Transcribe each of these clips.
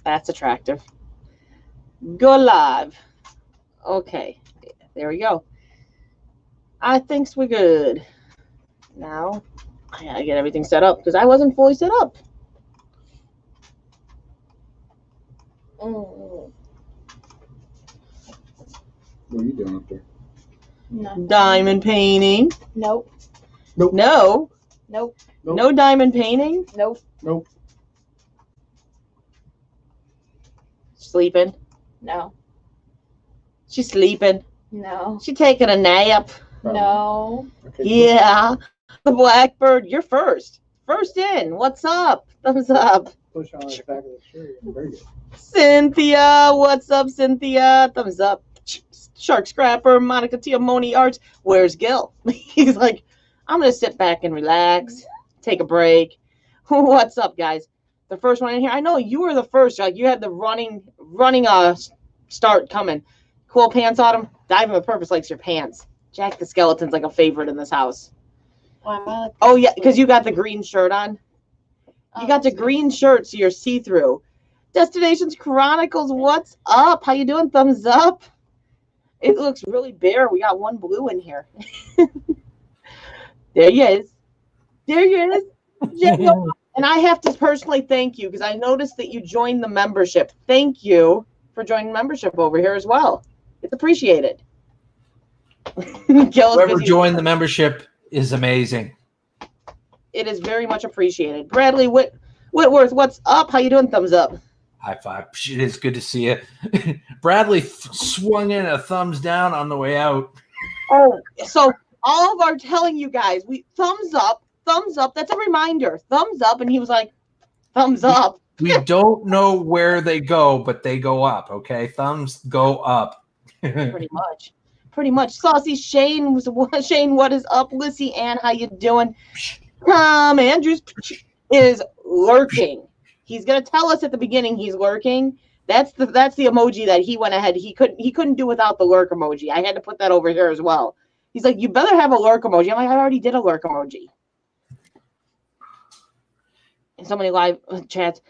That's attractive. Go live. Okay. There we go. I think we're good. Now, I gotta get everything set up because I wasn't fully set up. What are you doing up there? Nothing. Diamond painting. Nope. Nope. No. Nope. Nope. No diamond painting. Nope. Nope. Sleeping. No. She's sleeping. No. She taking a nap. No. Okay. Yeah. The Blackbird, you're first. First in. What's up? Thumbs up. Push on the back of the shirt. Very good. Cynthia, what's up, Cynthia? Thumbs up. Shark Scrapper, Monica Tiamoni Arts. Where's Gill? He's like, I'm going to sit back and relax, take a break. What's up, guys? The first one in here. I know you were the first. Like you had the running start coming. Cool pants Autumn. Diving with Purpose likes your pants. Jack the Skeleton's like a favorite in this house. Wow. Oh, yeah, because you got the green shirt on. You got the green shirt, so you're see-through. Destinations Chronicles, what's up? How you doing? Thumbs up. It looks really bare. We got one blue in here. There he is. There he is. And I have to personally thank you because I noticed that you joined the membership. Thank you for joining membership over here as well. It's appreciated. Whoever joined the membership is amazing. It is very much appreciated. Bradley Whitworth, what's up? How you doing? Thumbs up. High five. It is good to see you. Bradley swung in a thumbs down on the way out. Oh, so all of our telling you guys, we thumbs up. That's a reminder. Thumbs up, and he was like, thumbs up. We don't know where they go, but they go up. Okay, thumbs go up. Pretty much. Saucy Shane what is up? Lissy Ann, how you doing? Tom Andrews is lurking. He's gonna tell us at the beginning he's lurking. That's the emoji that he went ahead. He couldn't do without the lurk emoji. I had to put that over here as well. He's like, you better have a lurk emoji. I'm like, I already did a lurk emoji. And so many live chats.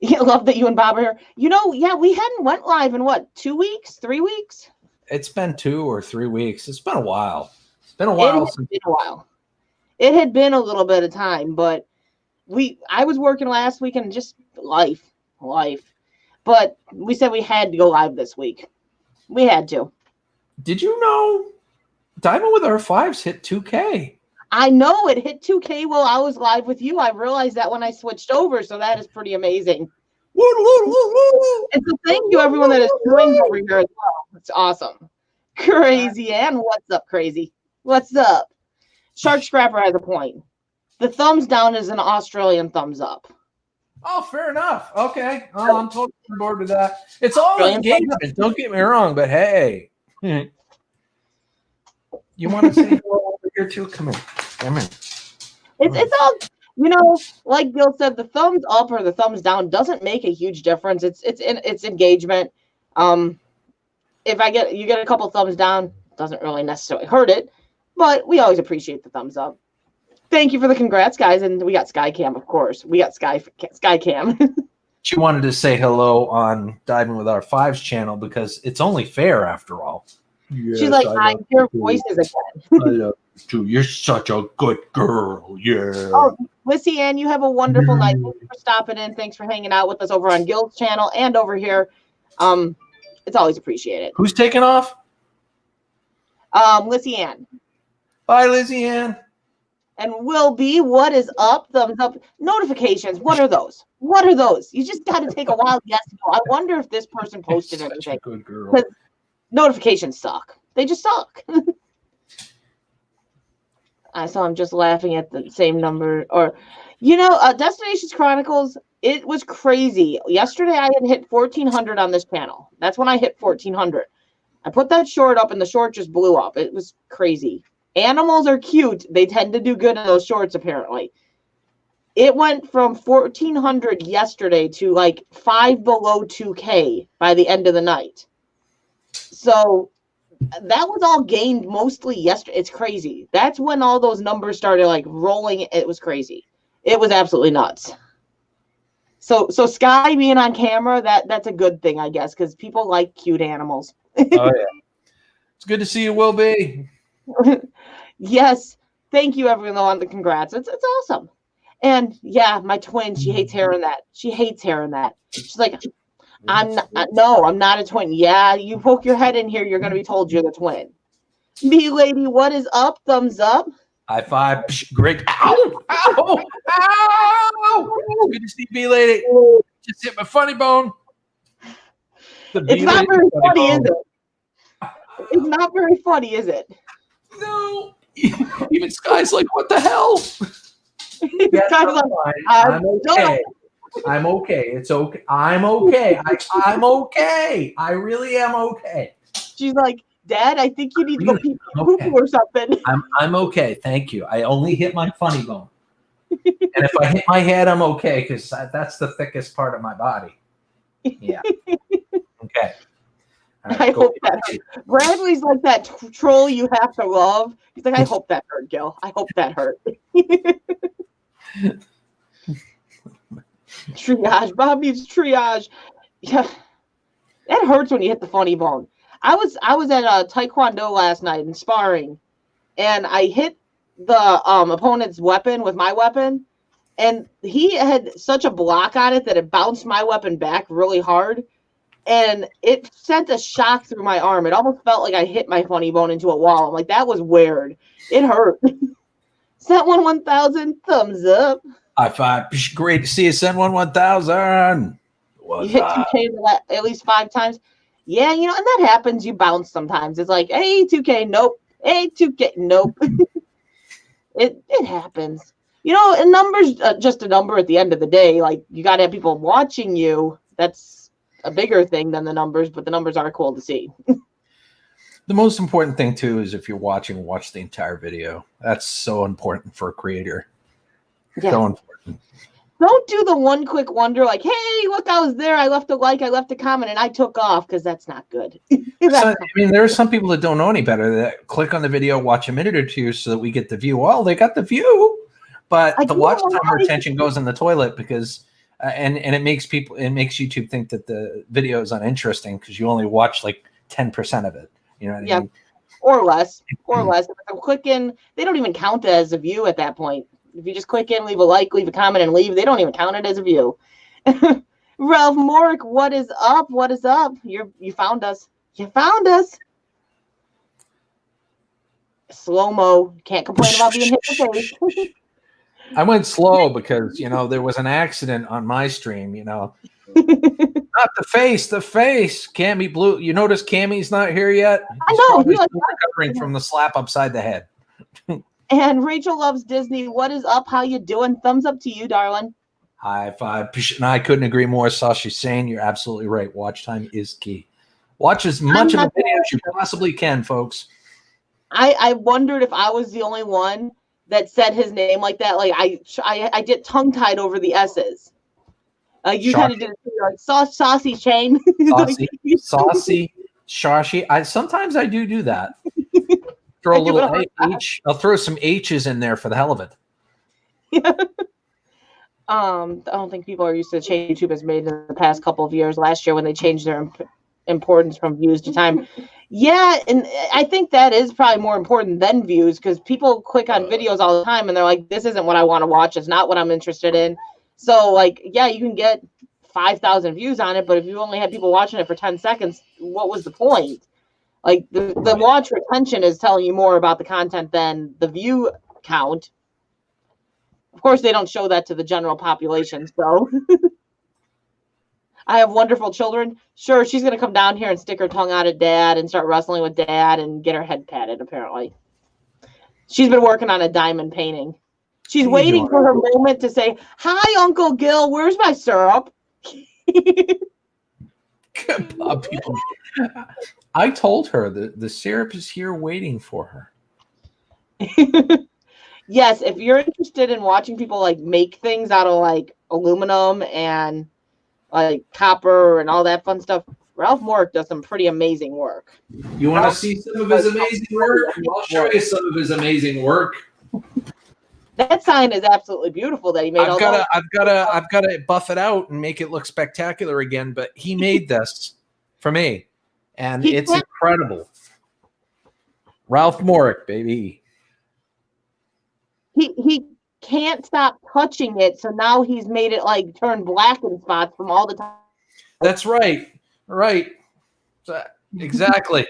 I love that you and Bob are here. You know, yeah, we hadn't went live in what, 2 weeks, 3 weeks? It's been 2 or 3 weeks. It's been a while. It's been a while. It had been a little bit of time, but I was working last week and just life. But we said we had to go live this week. We had to. Did you know Diamond with our fives hit 2K? I know it hit 2K while I was live with you. I realized that when I switched over, so that is pretty amazing. And so thank you everyone that is joined over here as well. It's awesome. Crazy Ann, what's up, Crazy? What's up? Shark Scrapper has a point. The thumbs down is an Australian thumbs up. Oh, fair enough. Okay. Oh, I'm totally on board with that. It's all engagement. Don't get me wrong, but hey. You want to say hello over here too? Come in. It's all, you know, like Gill said, the thumbs up or the thumbs down doesn't make a huge difference. It's engagement. If you get a couple thumbs down, doesn't really necessarily hurt it, but we always appreciate the thumbs up. Thank you for the congrats, guys, and we got Skycam, of course. We got Skycam. She wanted to say hello on Diving with Our Fives channel because it's only fair after all. Yes, she's like, I hear voices again. I love you too. You're such a good girl. Yeah. Oh, Lissy Ann, you have a wonderful night. Thanks for stopping in. Thanks for hanging out with us over on Gill's channel and over here. It's always appreciated. Who's taking off? Lissy Ann. Bye, Lizzie Ann. And Will be, what is up? Thumbs up. Notifications. What are those? You just got to take a wild guess. I wonder if this person posted anything. Such a good girl. Notifications suck. They just suck. So I'm just laughing at the same number. Or, Destinations Chronicles, it was crazy. Yesterday I had hit 1,400 on this channel. That's when I hit 1,400. I put that short up and the short just blew up. It was crazy. Animals are cute. They tend to do good in those shorts, apparently. It went from 1,400 yesterday to like 5 below 2K by the end of the night. So that was all gained mostly yesterday. It's crazy. That's when all those numbers started like rolling. It was crazy. It was absolutely nuts. So Sky being on camera, that's a good thing, I guess, because people like cute animals. Oh yeah, it's good to see you, Will B. Yes, thank you everyone on the congrats. It's awesome. And yeah, my twin, she hates hearing that. She hates hearing that. She's like, I'm not a twin. Yeah, you poke your head in here, you're gonna be told you're the twin. B lady, what is up? Thumbs up. High five. Great. Ow! Ow! Ow! Good to see B lady. Just hit my funny bone. It's not very funny, is it? It's not very funny, is it? No. Even Sky's like, what the hell? Sky's like, I'm okay. I'm okay. It's okay. I'm okay. I'm okay. I really am okay. She's like, Dad, I think you need to go pee or something. I'm okay. Thank you. I only hit my funny bone. And if I hit my head, I'm okay because that's the thickest part of my body. Yeah. Okay. Right, I hope that hurt. Bradley's like that troll you have to love. He's like, I hope that hurt, Gill. I hope that hurt. Triage. Bob needs triage. Yeah. That hurts when you hit the funny bone. I was at Taekwondo last night in sparring, and I hit the opponent's weapon with my weapon, and he had such a block on it that it bounced my weapon back really hard, and it sent a shock through my arm. It almost felt like I hit my funny bone into a wall. I'm like, that was weird. It hurt. Sent 1,000 thumbs up. High five. Great to see you. Send 1,000. You hit 2K at least 5 times. Yeah, and that happens. You bounce sometimes. It's like, hey, 2K, nope. Hey, 2K, nope. It happens. A number's just a number at the end of the day. Like, you got to have people watching you. That's a bigger thing than the numbers, but the numbers are cool to see. The most important thing, too, is if you're watching, watch the entire video. That's so important for a creator. Yeah. So important. Don't do the one quick wonder like, hey, look, I was there. I left a like, I left a comment, and I took off because that's not good. There are some people that don't know any better that click on the video, watch a minute or two so that we get the view. Well, they got the view, but the watch time retention goes in the toilet because, and it makes YouTube think that the video is uninteresting because you only watch like 10% of it. You know what I mean? Or less. If I'm clicking, they don't even count it as a view at that point. If you just click in, leave a like, leave a comment, and leave, they don't even count it as a view. Ralph Morick, what is up? What is up? You found us. You found us. Slow-mo. Can't complain about being hit in the face. I went slow because, there was an accident on my stream, Not the face. Cammy Blue. You notice Cammy's not here yet? I know. He's recovering from the slap upside the head. And Rachel Loves Disney. What is up? How you doing? Thumbs up to you, darling. High five. And I couldn't agree more. Sasha's saying you're absolutely right. Watch time is key. Watch as much of the video as you possibly can, folks. I wondered if I was the only one that said his name like that. Like I get tongue tied over the S's. You kind of did it like saucy chain. Saucy, Shashi. Sometimes I do that. Throw a little H. I'll throw some H's in there for the hell of it. Yeah. I don't think people are used to the change YouTube has made in the past couple of years. Last year when they changed their importance from views to time. Yeah, and I think that is probably more important than views because people click on videos all the time and they're like, this isn't what I want to watch. It's not what I'm interested in. So, like, yeah, you can get 5,000 views on it, but if you only had people watching it for 10 seconds, what was the point? Like, the watch retention is telling you more about the content than the view count. Of course, they don't show that to the general population, so. I have wonderful children. Sure, she's going to come down here and stick her tongue out at Dad and start wrestling with Dad and get her head patted, apparently. She's been working on a diamond painting. She's waiting for her moment to say, hi, Uncle Gill, where's my syrup? I told her that the syrup is here waiting for her. Yes, if you're interested in watching people like make things out of like aluminum and like copper and all that fun stuff, Ralph Morick does some pretty amazing work. You want to see some of his amazing work? I'll show you some of his amazing work. That sign is absolutely beautiful that he made. I've gotta buff it out and make it look spectacular again. But he made this for me, and it's incredible. Ralph Morick, baby. He can't stop touching it, so now he's made it like turn black in spots from all the time. That's right. Right. Exactly.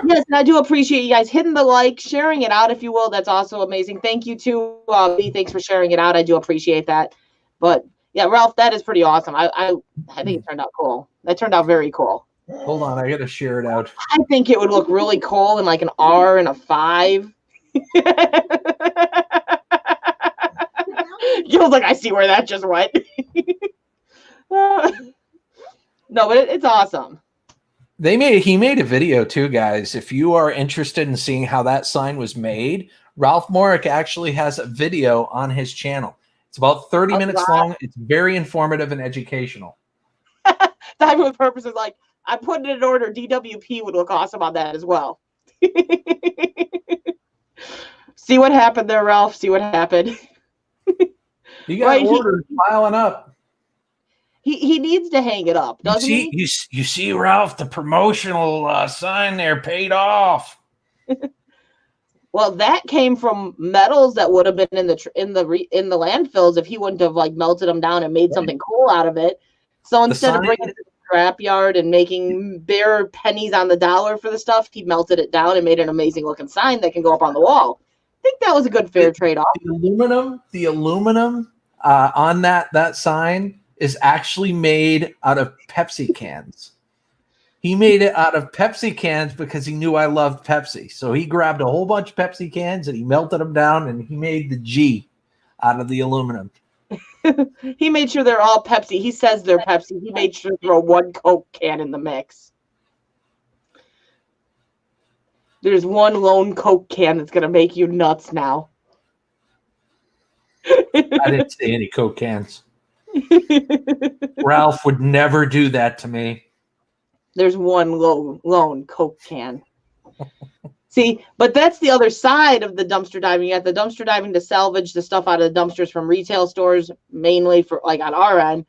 Yes, and I do appreciate you guys hitting the like, sharing it out, if you will. That's also amazing. Thank you too, B. Thanks for sharing it out. I do appreciate that. But yeah, Ralph, that is pretty awesome. I think it turned out cool. That turned out very cool. Hold on, I gotta share it out. I think it would look really cool in like an R and a 5. Gill's like, I see where that just went. No, but it's awesome. He made a video too, guys. If you are interested in seeing how that sign was made, Ralph Morick actually has a video on his channel. It's about 30 minutes long. It's very informative and educational. Diving with Purpose is like, I put it in order. DWP would look awesome on that as well. See what happened there, Ralph? See what happened? You got orders piling up. He needs to hang it up, doesn't he? You see, Ralph, the promotional sign there paid off. Well, that came from metals that would have been in the landfills if he wouldn't have like melted them down and made something cool out of it. So instead of bringing it to the scrapyard and making bare pennies on the dollar for the stuff, he melted it down and made an amazing looking sign that can go up on the wall. I think that was a good fair trade-off. The aluminum on that sign is actually made out of Pepsi cans. He made it out of Pepsi cans because he knew I loved Pepsi. So he grabbed a whole bunch of Pepsi cans and he melted them down and he made the G out of the aluminum. He made sure they're all Pepsi. He says they're Pepsi. He made sure to throw one Coke can in the mix. There's one lone Coke can that's going to make you nuts now. I didn't see any Coke cans. Ralph would never do that to me. There's one lone Coke can. See, but that's the other side of the dumpster diving. You got the dumpster diving to salvage the stuff out of the dumpsters from retail stores, mainly for like on our end.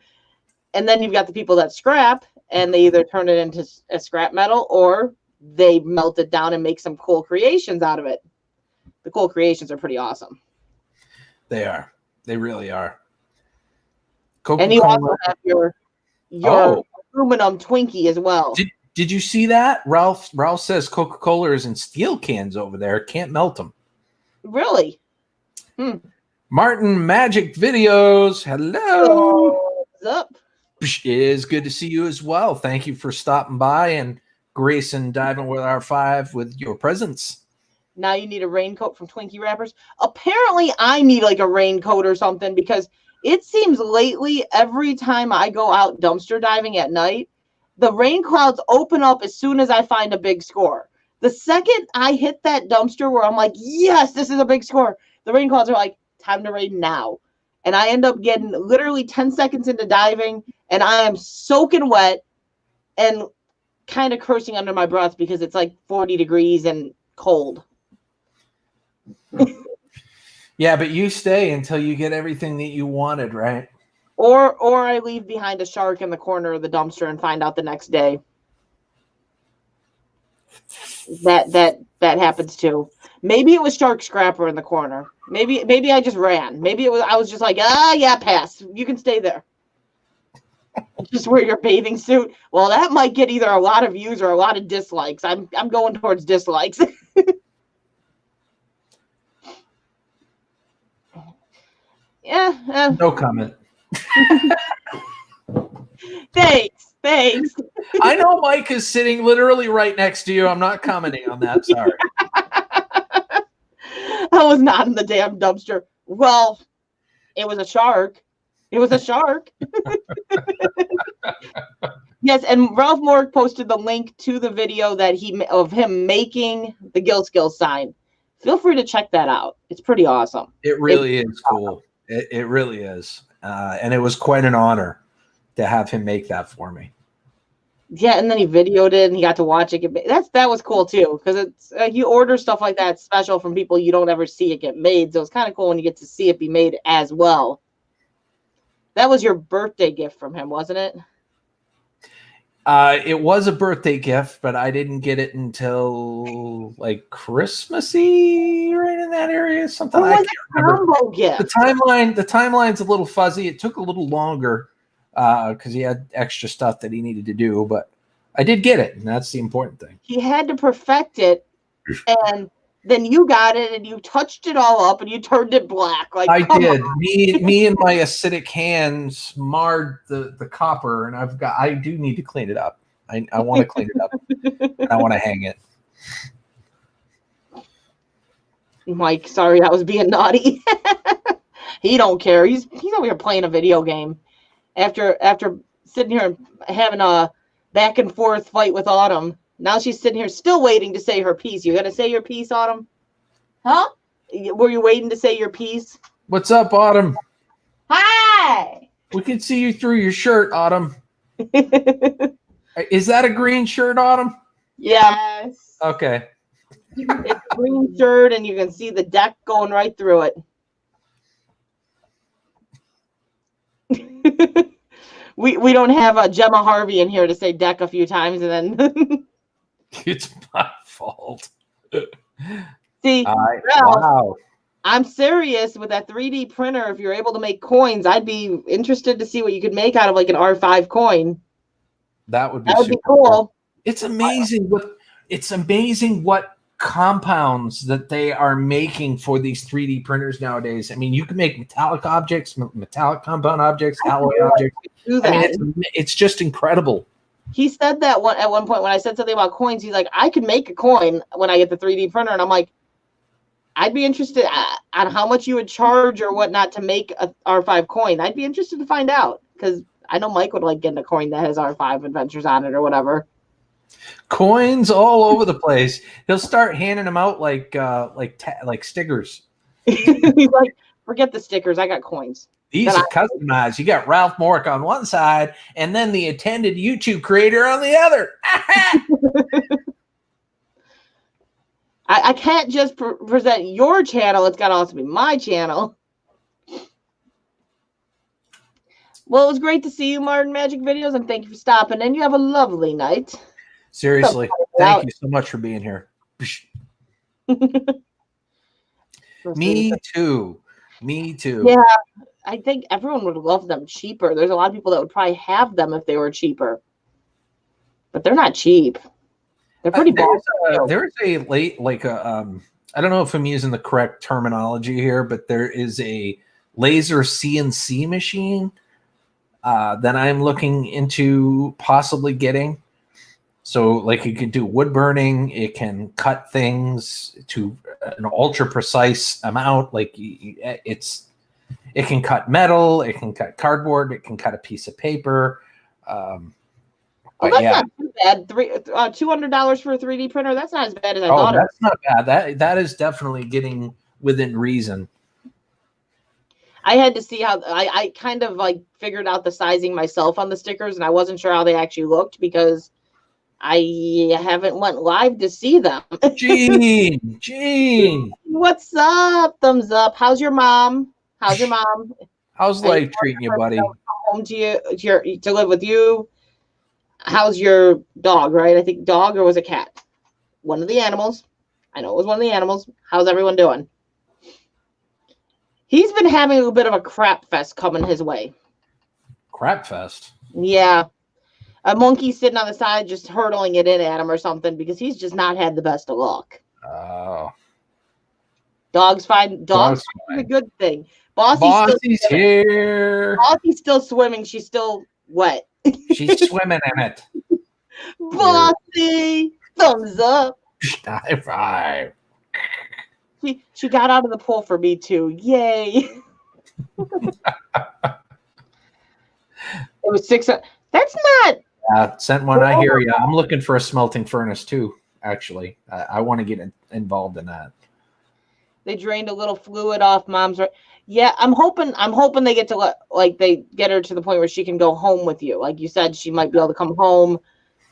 And then you've got the people that scrap and they either turn it into a scrap metal or they melt it down and make some cool creations out of it. The cool creations are pretty awesome. They are. They really are. And you also have your aluminum Twinkie as well. Did you see that? Ralph says Coca-Cola is in steel cans over there. Can't melt them. Really? Martin Magic Videos. Hello. What's up? It is good to see you as well. Thank you for stopping by and gracing diving with our 5 with your presence. Now you need a raincoat from Twinkie Wrappers. Apparently I need like a raincoat or something because it seems lately every time I go out dumpster diving at night, the rain clouds open up as soon as I find a big score. The second I hit that dumpster where I'm like, yes, this is a big score, the rain clouds are like, time to rain now. And I end up getting literally 10 seconds into diving and I am soaking wet and kind of cursing under my breath because it's like 40 degrees and cold. Yeah, but you stay until you get everything that you wanted, right? Or I leave behind a shark in the corner of the dumpster and find out the next day. That happens too. Maybe it was Shark Scrapper in the corner. Maybe I just ran. Maybe I was just like, yeah, pass. You can stay there. Just wear your bathing suit. Well, that might get either a lot of views or a lot of dislikes. I'm going towards dislikes. Yeah. No comment. Thanks. I know Mike is sitting literally right next to you. I'm not commenting on that. Sorry. I was not in the damn dumpster. Well, it was a shark. Yes, and Ralph Morick posted the link to the video that of him making the Gill Skillz sign. Feel free to check that out. It's pretty awesome. It really is cool. It really is. And it was quite an honor to have him make that for me. Yeah, and then he videoed it, and he got to watch it get made. That was cool too, because it's you order stuff like that special from people you don't ever see it get made. So it's kind of cool when you get to see it be made as well. That was your birthday gift from him, wasn't it? It was a birthday gift, but I didn't get it until like Christmassy, right in that area. Something Or I was can't it a remember. combo gift? The timeline's a little fuzzy. It took a little longer because he had extra stuff that he needed to do, but I did get it, and that's the important thing. He had to perfect it, and then you got it, and you touched it all up, and you turned it black. Like I come did. on. Me and my acidic hands marred the copper, and I do need to clean it up. I want to clean it up. And I want to hang it. Mike, sorry, I was being naughty. He don't care. He's over here playing a video game. After sitting here and having a back and forth fight with Autumn, now she's sitting here still waiting to say her piece. You gonna say your piece, Autumn? Huh? Were you waiting to say your piece? What's up, Autumn? Hi. We can see you through your shirt, Autumn. Is that a green shirt, Autumn? Yeah, Yes. Okay. it's a green shirt, and you can see the deck going right through it. We don't have Gemma Harvey in here to say deck a few times, and then It's my fault. see. Well, Wow. I'm serious with that 3D printer. If you're able to make coins, I'd be interested to see what you could make out of like an R5 coin. That would be That would be super cool. It's amazing what compounds that they are making for these 3D printers nowadays. I mean, you can make metallic objects, metallic compound objects, alloy objects. Do I that. mean, it's just incredible. He said that at one point when I said something about coins. He's like, I could make a coin when I get the 3D printer, and I'm like, I'd be interested on how much you would charge or whatnot to make a R5 coin. I'd be interested to find out because I know Mike would like getting a coin that has R5 adventures on it or whatever. Coins all over the place. He'll start handing them out like stickers. He's like, forget the stickers. I got coins. These are customized. You got Ralph Mork on one side, and then the attended YouTube creator on the other. I can't just present your channel. It's got to also be my channel. Well, it was great to see you, Martin Magic Videos, and thank you for stopping in. You have a lovely night. Seriously, thank you so much for being here. Me too. Yeah, I think everyone would love them cheaper. There's a lot of people that would probably have them if they were cheaper. But they're not cheap. They're pretty bad. There's a I don't know if I'm using the correct terminology here, but there is a laser CNC machine that I'm looking into possibly getting. So like it can do wood burning, it can cut things to an ultra precise amount. Like it can cut metal, it can cut cardboard, it can cut a piece of paper. Oh, that's not too bad. $200 for a 3D printer. That's not as bad as I thought. That's not bad. That is definitely getting within reason. I had to see how I kind of like figured out the sizing myself on the stickers, and I wasn't sure how they actually looked because I haven't went live to see them. Gene, what's up? Thumbs up. How's your mom? How's life treating you, buddy? Home to you to live with you. How's your dog, right? I think dog or was it cat? One of the animals. I know it was one of the animals. How's everyone doing? He's been having a little bit of a crap fest coming his way. Crap fest? Yeah. A monkey sitting on the side just hurtling it in at him or something because he's just not had the best of luck. Oh. Dog's fine. Dog's fine. A good thing. Bossy's here. Bossy's still swimming. She's still wet. She's swimming in it. Bossy, thumbs up. High five. She got out of the pool for me too. Yay. It was 600. That's not. Sent one. I hear you. I'm looking for a smelting furnace too. Actually, I want to get involved in that. They drained a little fluid off Mom's. Yeah, I'm hoping they get to they get her to the point where she can go home with you. Like you said, she might be able to come home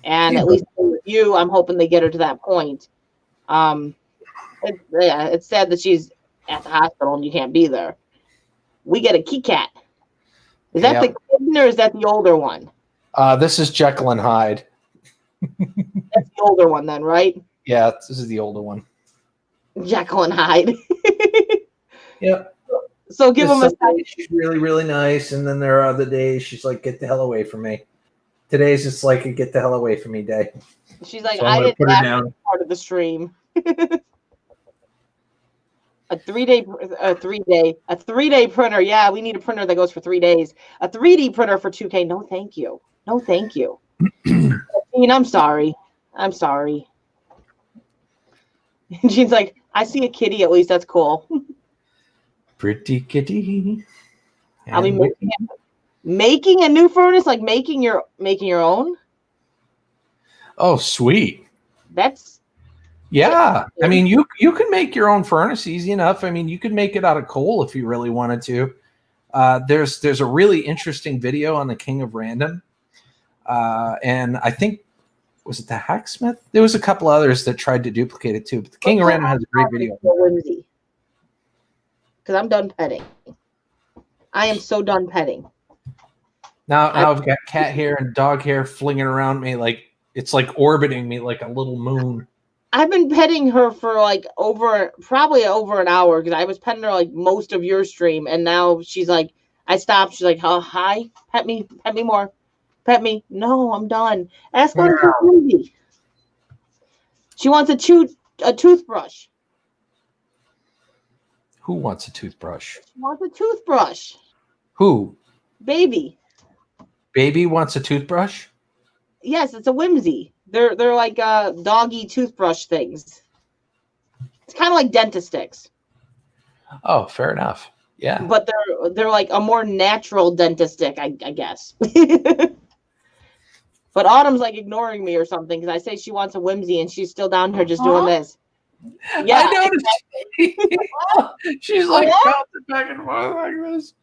And at least with you, I'm hoping they get her to that point. It's sad that she's at the hospital and you can't be there. We get a Cat. Is that the kitten or is that the older one? This is Jekyll and Hyde. That's the older one then, right? Yeah, this is the older one. Jekyll and Hyde. Yep. So give them a second. She's really, really nice, and then there are other days she's like, "Get the hell away from me." Today's just like a "get the hell away from me" day. She's like, So I didn't put her have down. part of the stream. A 3-day printer. Yeah, we need a printer that goes for 3 days. A 3D printer for 2K. No, thank you. No, thank you. I'm sorry. I'm sorry. Jean's like, I see a kitty. At least that's cool. Pretty kitty. I'll be making a new furnace, like making your own. Oh, sweet. That's yeah. I mean, you can make your own furnace easy enough. I mean, you could make it out of coal if you really wanted to. There's a really interesting video on the King of Random, and I think was it the Hacksmith? There was a couple others that tried to duplicate it too. But the King of Random has a great video. Because I'm done petting. I am so done petting. Now I've got cat hair and dog hair flinging around me like it's like orbiting me like a little moon. I've been petting her for like probably over an hour because I was petting her like most of your stream, and now she's like, I stopped. She's like, oh, hi, pet me more, pet me. No, I'm done. Ask her to movie. She wants a toothbrush. Who wants a toothbrush? She wants a toothbrush. Who? Baby. Baby wants a toothbrush? Yes, it's a whimsy. They're like doggy toothbrush things. It's kind of like dentist sticks. Oh, fair enough. Yeah. But they're like a more natural dentist stick, I guess. But Autumn's like ignoring me or something because I say she wants a whimsy and she's still down here just doing this. Yeah, I noticed. She's like bouncing back and forth like this.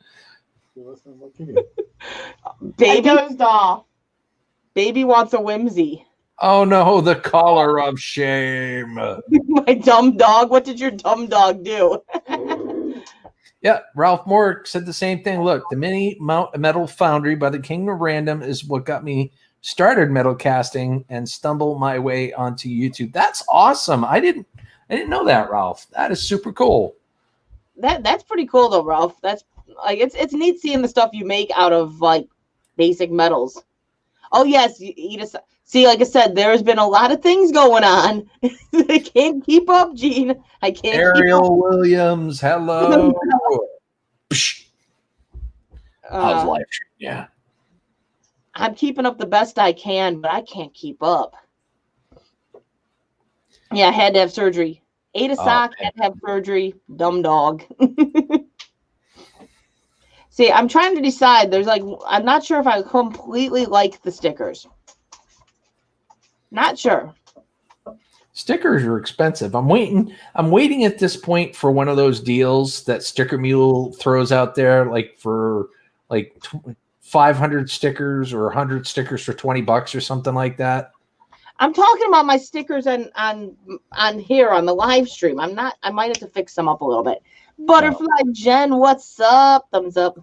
Baby wants a whimsy. Oh no, the collar of shame. My dumb dog. What did your dumb dog do? Yeah, Ralph Moore said the same thing. Look, the mini metal foundry by the King of Random is what got me started metal casting and stumbled my way onto YouTube. That's awesome. I didn't know that, Ralph. That is super cool. That's pretty cool though, Ralph. That's like it's neat seeing the stuff you make out of like basic metals. Oh yes, see, like I said, there's been a lot of things going on. I can't keep up, Gene. I can't. Ariel Williams, hello. How's life? Yeah. I'm keeping up the best I can, but I can't keep up. Yeah, I had to have surgery. Ate a sock, had to have surgery. Dumb dog. See, I'm trying to decide. I'm not sure if I completely like the stickers. Not sure. Stickers are expensive. I'm waiting at this point for one of those deals that Sticker Mule throws out there, like for like 500 stickers or 100 stickers for $20 or something like that. I'm talking about my stickers on here on the live stream. I might have to fix them up a little bit. Butterfly Jen, what's up? Thumbs up.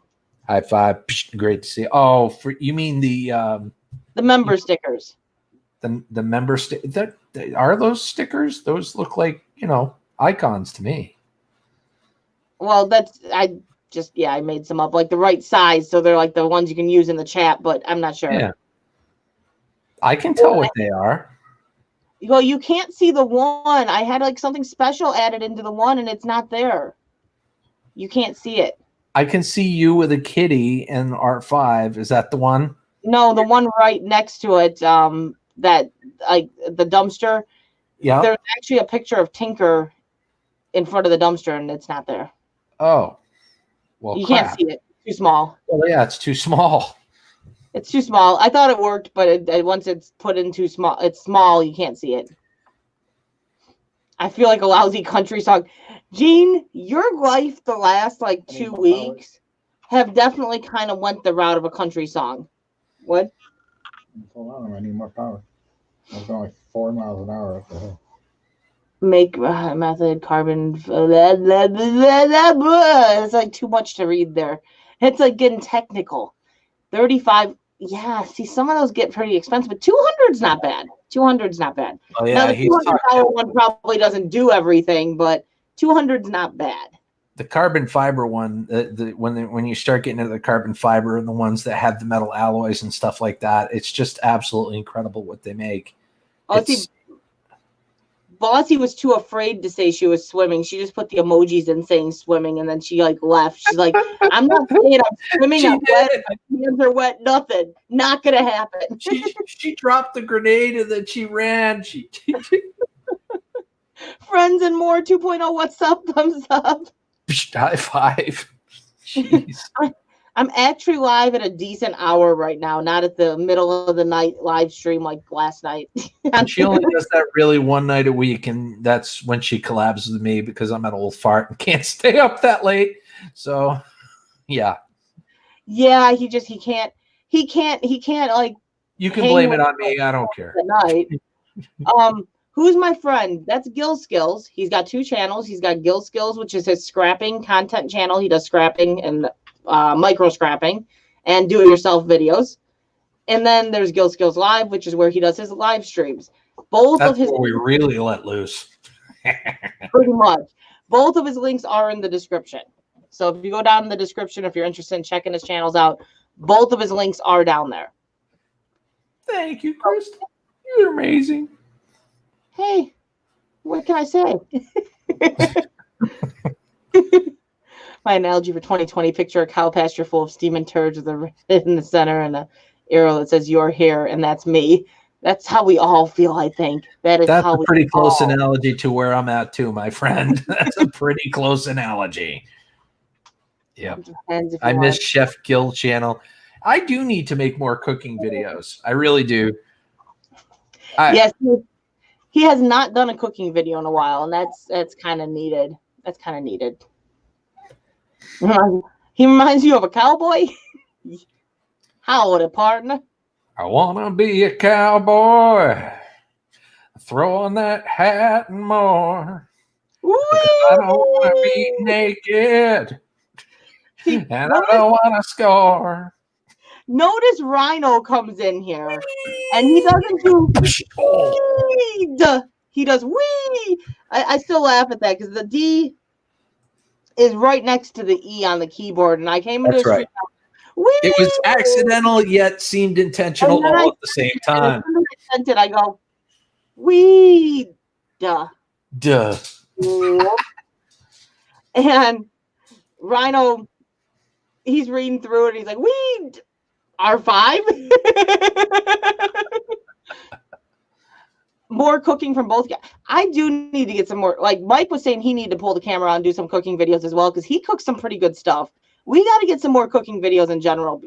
High five. Great to see. Oh, you mean the member stickers. The member are those stickers? Those look like, icons to me. Well, I made some up like the right size, so they're like the ones you can use in the chat, but I'm not sure. Yeah. I can tell what they are. Well, you can't see the one. I had like something special added into the one and it's not there. You can't see it. I can see you with a kitty in R5. Is that the one? No, the one right next to it, that like the dumpster. Yeah. There's actually a picture of Tinker in front of the dumpster and it's not there. Oh. Well, you can't see it. Too small. Well, yeah, it's too small. It's too small. I thought it worked, but once it's put in too small, it's small. You can't see it. I feel like a lousy country song. Gene, your life the last like 2 weeks have definitely kind of went the route of a country song. What? Hold on, I need more power. It's only 4 miles an hour up the hill. Make method carbon. Blah, blah, blah, blah, blah. It's like too much to read there. It's like getting technical. 35. Yeah, see, some of those get pretty expensive, but 200's not bad. 200's not bad. Oh yeah, Now, the he's $200 one probably doesn't do everything, but 200's not bad. the carbon fiber one. When you start getting into the carbon fiber and the ones that have the metal alloys and stuff like that, it's just absolutely incredible what they make. Oh, see, Bossy was too afraid to say she was swimming. She just put the emojis in saying swimming, and then she like left. She's like, "I'm not saying I'm swimming. I'm wet. My hands are wet. Nothing. Not gonna happen." She dropped the grenade and then she ran. Friends and more 2.0. What's up? Thumbs up. High five. Jeez. I'm actually live at a decent hour right now, not at the middle of the night live stream like last night. And she only does that really one night a week, and that's when she collabs with me because I'm an old fart and can't stay up that late. So, yeah. Yeah, he can't like. You can blame it on me. I don't care. Night. Who's my friend? That's Gill Skillz. He's got 2 channels. He's got Gill Skillz, which is his scrapping content channel. He does scrapping and micro scrapping and do-it-yourself videos. And then there's Gill Skillz Live, which is where he does his live streams. That's where we really let loose. Pretty much. Both of his links are in the description. So if you go down in the description, if you're interested in checking his channels out, both of his links are down there. Thank you, Krista. You're amazing. Hey, what can I say? My analogy for 2020, picture a cow pasture full of steaming turds with a in the center and an arrow that says "You're here," and that's me. That's how we all feel, I think. That's how a pretty close analogy to where I'm at too, my friend. That's a pretty close analogy. Yeah. I miss Chef Gill channel. I do need to make more cooking videos. I really do. Yes, he has not done a cooking video in a while, and that's kind of needed. That's kind of needed. He reminds you of a cowboy. Howdy, partner. I want to be a cowboy. Throw on that hat and more. I don't want to be naked. And I don't want to score. Notice Rhino comes in here, and he doesn't do weed. He does weed. I still laugh at that because the D is right next to the E on the keyboard, and I came into That's right. It was accidental yet seemed intentional all at the same time. I go, weed. Duh. And Rhino, he's reading through it, and he's like, weed. R5. More cooking from both guys. I do need to get some more. Like Mike was saying, he needed to pull the camera on and do some cooking videos as well because he cooks some pretty good stuff. We got to get some more cooking videos in general.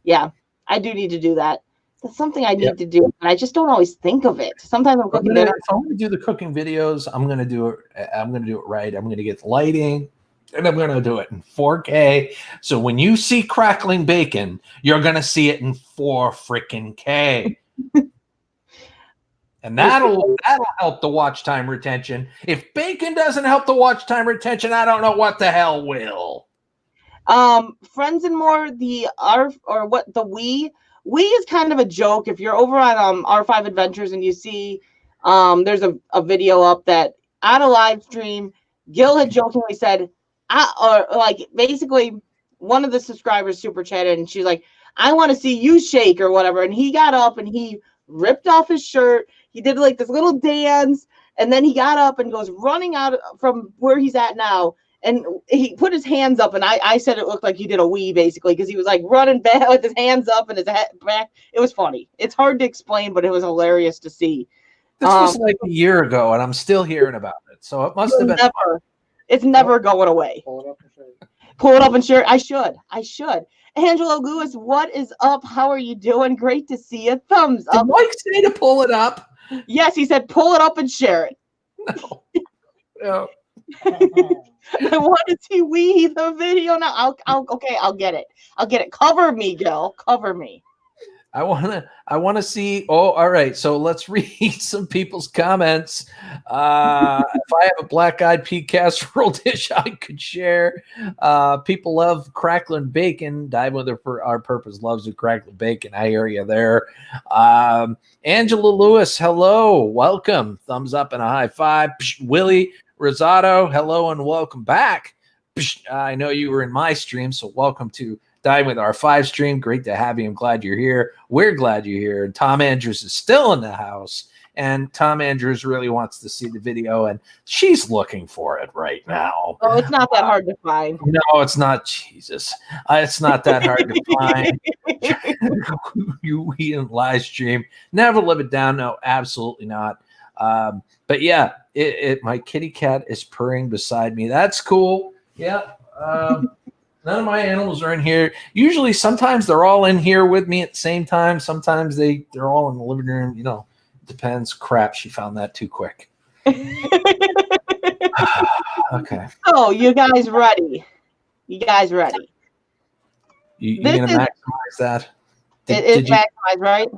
Yeah, I do need to do that. That's something I need to do, and I just don't always think of it. Sometimes I'm cooking. If I'm going to do the cooking videos, I'm going to do it. I'm going to do it right. I'm going to get the lighting. And I'm going to do it in 4K. So when you see crackling bacon, you're going to see it in 4 freaking K. And that'll help the watch time retention. If bacon doesn't help the watch time retention, I don't know what the hell will. Friends and more, the Wii is kind of a joke. If you're over on R5 Adventures and you see there's a video up that on a live stream, Gill had jokingly said, basically one of the subscribers super chatted and she's like, I want to see you shake or whatever. And he got up and he ripped off his shirt. He did like this little dance. And then he got up and goes running out from where he's at now. And he put his hands up. And I said it looked like he did a Wii basically, because he was like running back with his hands up and his head back. It was funny. It's hard to explain, but it was hilarious to see. This was like a year ago and I'm still hearing about it. So it must have been. It's never going away. Pull it up and share it. Pull it up and share it. I should. Angelo Lewis, what is up? How are you doing? Great to see you. Thumbs up. Did Mike say to pull it up? Yes, he said pull it up and share it. No. I want to see the video now. I'll get it. Cover me, Gil. Cover me. I want to see. Oh, all right. So let's read some people's comments. If I have a black-eyed pea casserole dish I could share, people love crackling bacon. Dive with her for our purpose loves the crackling bacon. I hear you there. Angela Lewis, hello, welcome. Thumbs up and a high five. Psh, Willie Rosado, hello and welcome back. Psh, I know you were in my stream, so welcome to Dive with our 5 stream. Great to have you. I'm glad you're here. We're glad you're here. And Tom Andrews is still in the house. And Tom Andrews really wants to see the video, and she's looking for it right now. Oh, it's not that hard to find. No, it's not. Jesus. It's not that hard to find. You in live stream. Never live it down. No, absolutely not. But yeah, my kitty cat is purring beside me. That's cool. Yeah. None of my animals are in here. Usually, sometimes they're all in here with me at the same time. Sometimes they're all in the living room. You know, depends. Crap, she found that too quick. Okay. Oh, you guys ready? You guys ready? You're going to maximize that? It is maximized, right?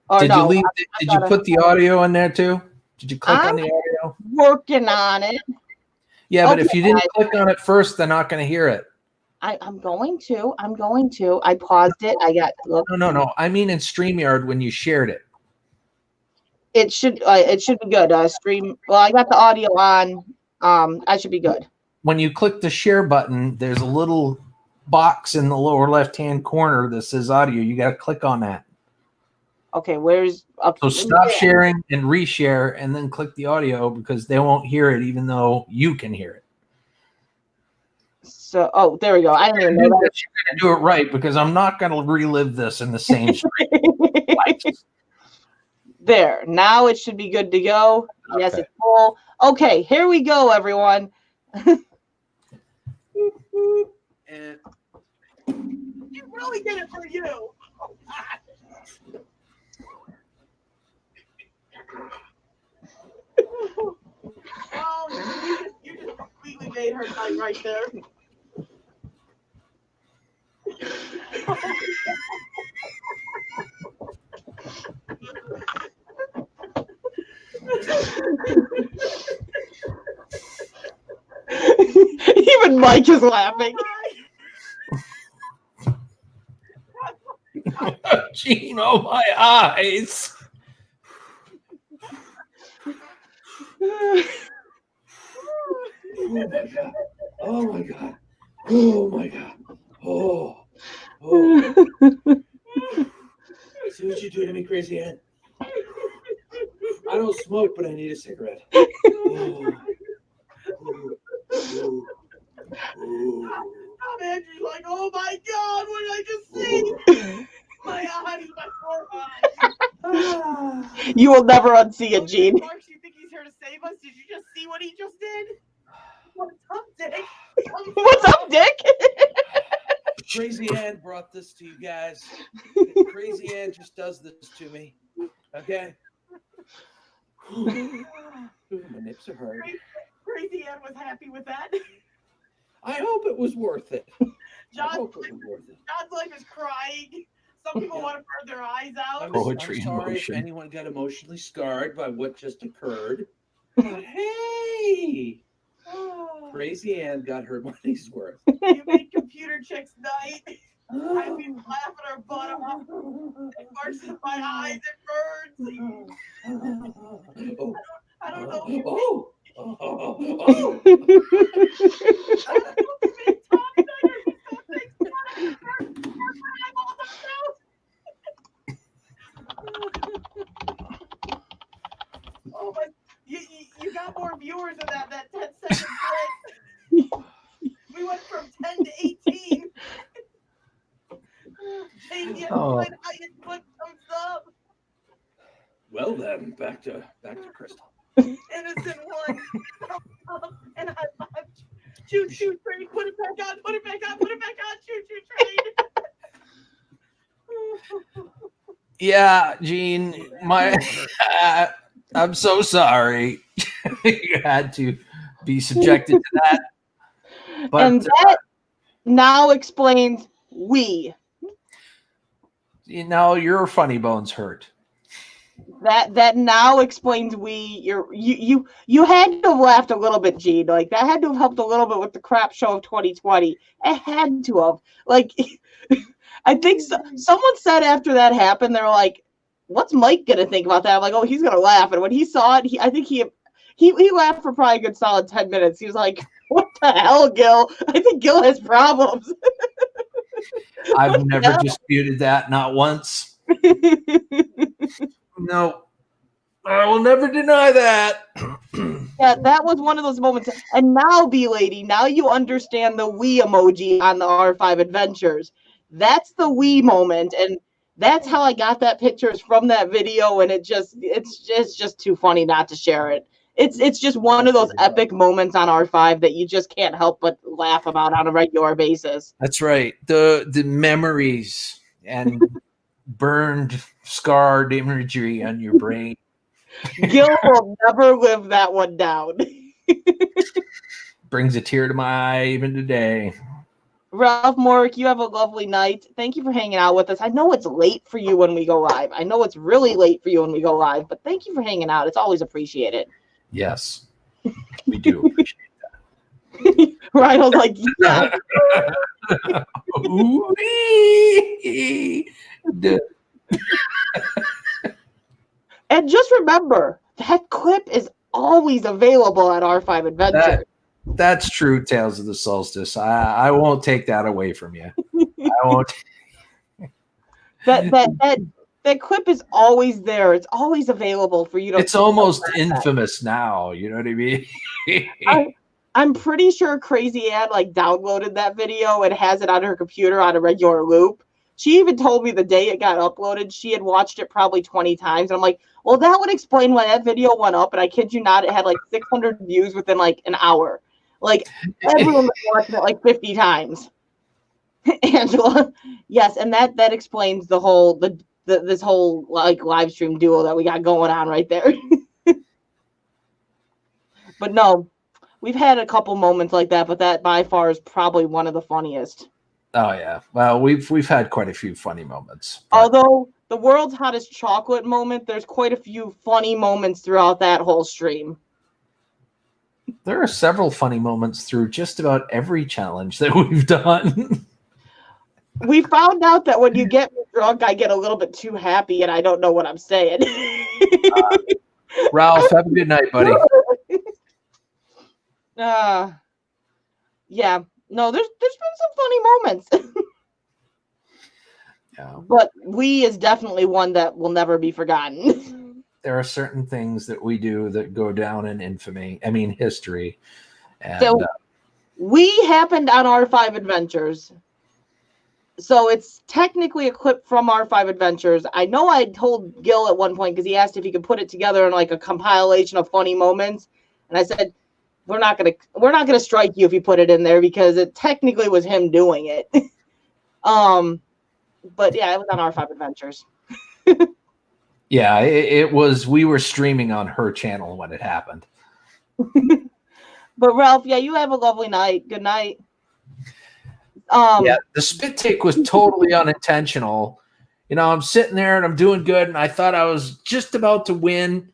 Or did no, you leave? Did you put the audio in there too? Did you click on the audio? Working on it. Yeah, but if you didn't click on it first, they're not going to hear it. I'm going to. I paused it. No. I mean in StreamYard when you shared it. It should be good. Stream. Well, I got the audio on. I should be good. When you click the share button, there's a little box in the lower left-hand corner that says audio. You got to click on that. Okay, where's up? So stop sharing and reshare, and then click the audio because they won't hear it, even though you can hear it. So, there we go. I don't even know that. You're going to do it right because I'm not going to relive this in the same stream. There. Now it should be good to go. Okay. Yes, it's full. Okay, here we go, everyone. You really did it for you. Oh, God. Oh, you just completely made her night right there. Even Mike is laughing. Gene, oh my eyes. Oh my god. Oh my god. Oh my god. Oh. See what you do to me, crazy Ed. I don't smoke, but I need a cigarette. Oh. Tom Andrew's like, oh my god, what did I just see? My eyes, my poor eyes. You will never unsee it, Gene. Marks, you think he's here to save us? Did you just see what he just did? What's up, Dick? What's up, Dick? Crazy Ann brought this to you guys. Crazy Ann just does this to me. Okay? Ooh, my nips are hard. Crazy Ann was happy with that. I hope it was worth it. John's life is crying. Some people want to burn their eyes out. I'm Poetry in sorry motion. if anyone got emotionally scarred by what just occurred. But hey! Crazy Ann got her money's worth. You made computer chicks night. I've been laughing our butt off. It marks in my eyes. It burns. Oh. I don't know. Oh. Oh my! You got more viewers than that 10-second clip. We went from 10 to 18. Change Oh. it. I just put thumbs up. Well then, back to Crystal. Innocent one. And I left. Choo choo train. Put it back on. Put it back on. Put it back on. Choo choo train. Yeah, Gene, I'm so sorry you had to be subjected to that. But and that now explains we. your funny bones hurt. That now explains you had to have laughed a little bit, Gene. Like that had to have helped a little bit with the crap show of 2020. It had to have. Like I think someone said after that happened, they were like, "What's Mike gonna think about that?" I'm like, "Oh, he's gonna laugh." And when he saw it, I think he laughed for probably a good solid 10 minutes. He was like, "What the hell, Gill? I think Gill has problems." I've never disputed that, not once. No, I will never deny that. Yeah, that was one of those moments. And now, B-Lady, now you understand the we emoji on the R5 Adventures. That's the we moment, and that's how I got that picture, is from that video, and it's just too funny not to share it. It's just one of those epic moments on R5 that you just can't help but laugh about on a regular basis. That's right. The memories and burned, scarred imagery on your brain. Gil will never live that one down. Brings a tear to my eye even today. Ralph Morrick, you have a lovely night. Thank you for hanging out with us. I know it's late for you when we go live. I know it's really late for you when we go live, but thank you for hanging out. It's always appreciated. Yes, we do appreciate that. Rhino's like, yeah. And just remember, that clip is always available at R5 Adventure. That's true, Tales of the Solstice. I won't take that away from you. I won't. That clip is always there. It's always available for you to. It's almost infamous now. You know what I mean? I'm pretty sure Crazy Ann like downloaded that video and has it on her computer on a regular loop. She even told me the day it got uploaded, she had watched it probably 20 times. And I'm like, well, that would explain why that video went up. And I kid you not, it had like 600 views within like an hour. Like everyone was watching it like 50 times. Angela, yes, and that explains the whole this whole like live stream duo that we got going on right there. But no, we've had a couple moments like that, but that by far is probably one of the funniest. Oh yeah, well we've had quite a few funny moments. But... Although the world's hottest chocolate moment, there's quite a few funny moments throughout that whole stream. There are several funny moments through just about every challenge that we've done. We found out that when you get me drunk, I get a little bit too happy, and I don't know what I'm saying. Ralph, have a good night, buddy. Yeah. No, there's been some funny moments. Yeah. But we is definitely one that will never be forgotten. There are certain things that we do that go down in infamy. I mean, history. And, so we happened on R5 Adventures. So it's technically a clip from R5 Adventures. I know I told Gill at one point because he asked if he could put it together in like a compilation of funny moments, and I said we're not gonna strike you if you put it in there because it technically was him doing it. But yeah, it was on R5 Adventures. Yeah, it was. We were streaming on her channel when it happened. But Ralph, yeah, you have a lovely night. Good night. Yeah, the spit take was totally unintentional. You know, I'm sitting there and I'm doing good, and I thought I was just about to win.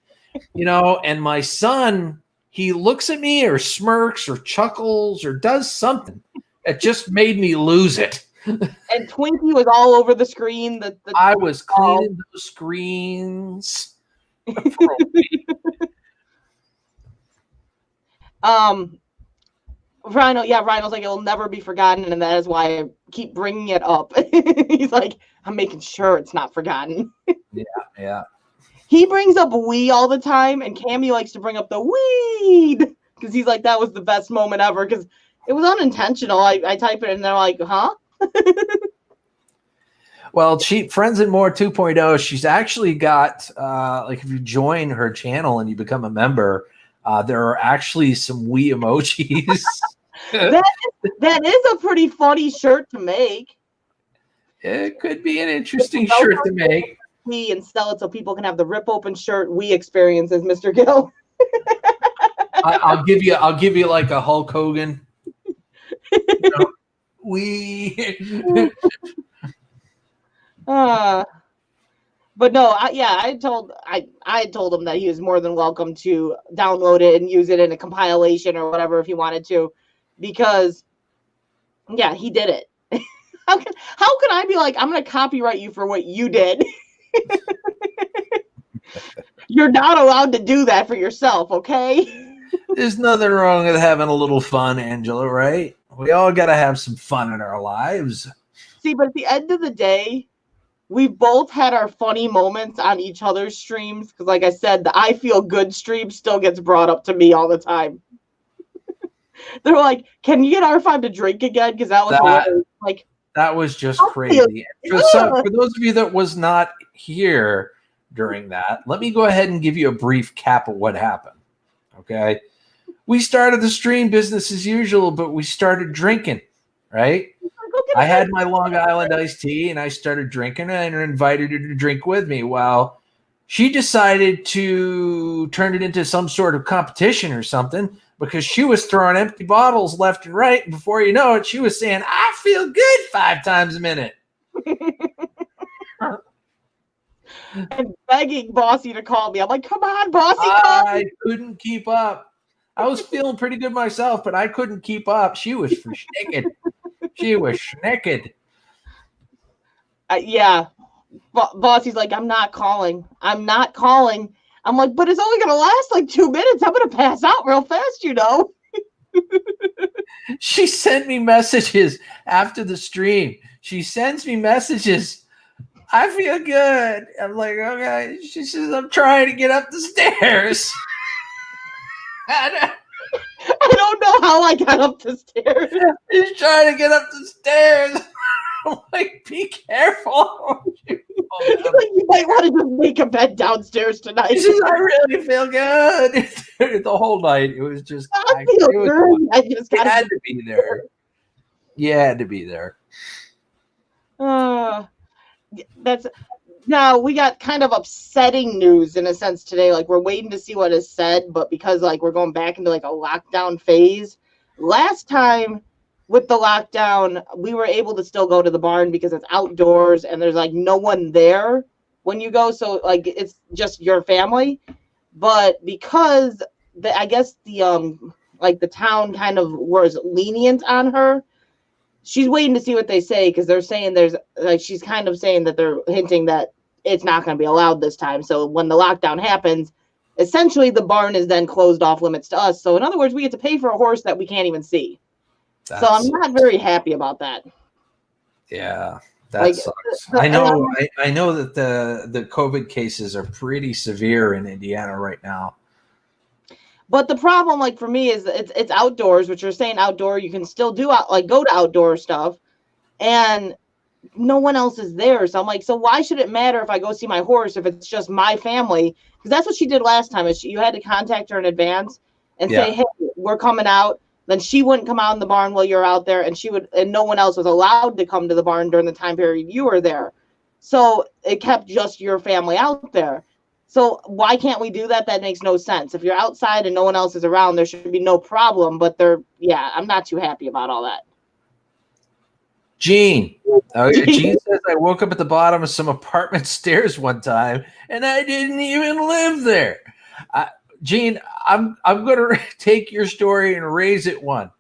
You know, and my son, he looks at me or smirks or chuckles or does something that just made me lose it. And Twinkie was all over the screen. I was cleaning those screens. Rhino's like, it'll never be forgotten, and that is why I keep bringing it up. He's like, I'm making sure it's not forgotten. Yeah. He brings up we all the time, and Cammy likes to bring up the weed because he's like, that was the best moment ever because it was unintentional. I type it and they're like, huh? Well, Friends and More 2.0, she's actually got like if you join her channel and you become a member, there are actually some wee emojis. that is a pretty funny shirt to make. It could be an interesting shirt to make. And sell it so people can have the rip open shirt we experience as Mr. Gill. I'll give you like a Hulk Hogan. But no, I had told him that he was more than welcome to download it and use it in a compilation or whatever if he wanted to, because yeah, he did it. How can I be like, I'm going to copyright you for what you did? You're not allowed to do that for yourself, okay? There's nothing wrong with having a little fun, Angela, right? We all got to have some fun in our lives. See, but at the end of the day, we've both had our funny moments on each other's streams. Because like I said, the I Feel Good stream still gets brought up to me all the time. They're like, can you get R5 to drink again? Because that was hilarious. Like, that was just crazy. For those of you that was not here during that, let me go ahead and give you a brief cap of what happened. Okay. We started the stream business as usual, but we started drinking, right? I had my Long Island iced tea and I started drinking and I invited her to drink with me. Well, she decided to turn it into some sort of competition or something because she was throwing empty bottles left and right. And before you know it, she was saying, I feel good 5 times a minute. And begging Bossy to call me. I'm like, come on, Bossy, call me. I couldn't keep up. I was feeling pretty good myself, but I couldn't keep up. She was naked. She was naked. Yeah. Bossy's like, I'm not calling. I'm like, but it's only going to last like 2 minutes. I'm going to pass out real fast, you know. She sent me messages after the stream. She sends me messages. I feel good. I'm like, okay. She says, I'm trying to get up the stairs. I don't know how I got up the stairs. She's trying to get up the stairs. I'm like, be careful. You might want to just make a bed downstairs tonight. She says, I really feel good. The whole night, it was just. I feel good. I just you had to be there. You had to be there. That's now we got kind of upsetting news in a sense today. Like we're waiting to see what is said, but because like we're going back into like a lockdown phase. Last time with the lockdown, we were able to still go to the barn because it's outdoors and there's like no one there when you go. So like it's just your family. But because I guess the town kind of was lenient on her, she's waiting to see what they say because they're saying she's kind of saying that they're hinting that it's not going to be allowed this time. So when the lockdown happens, essentially the barn is then closed off limits to us. So in other words, we get to pay for a horse that we can't even see. So I'm not very happy about that. Yeah, that sucks. I know that the COVID cases are pretty severe in Indiana right now. But the problem, like for me, is it's outdoors, which you're saying outdoor. You can still do go to outdoor stuff, and no one else is there. So I'm like, so why should it matter if I go see my horse if it's just my family? Because that's what she did last time. Is you had to contact her in advance and say, hey, we're coming out. Then she wouldn't come out in the barn while you're out there, and no one else was allowed to come to the barn during the time period you were there. So it kept just your family out there. So why can't we do that? That makes no sense. If you're outside and no one else is around, there should be no problem. But I'm not too happy about all that. Gene says, I woke up at the bottom of some apartment stairs one time, and I didn't even live there. Gene, I'm going to take your story and raise it one.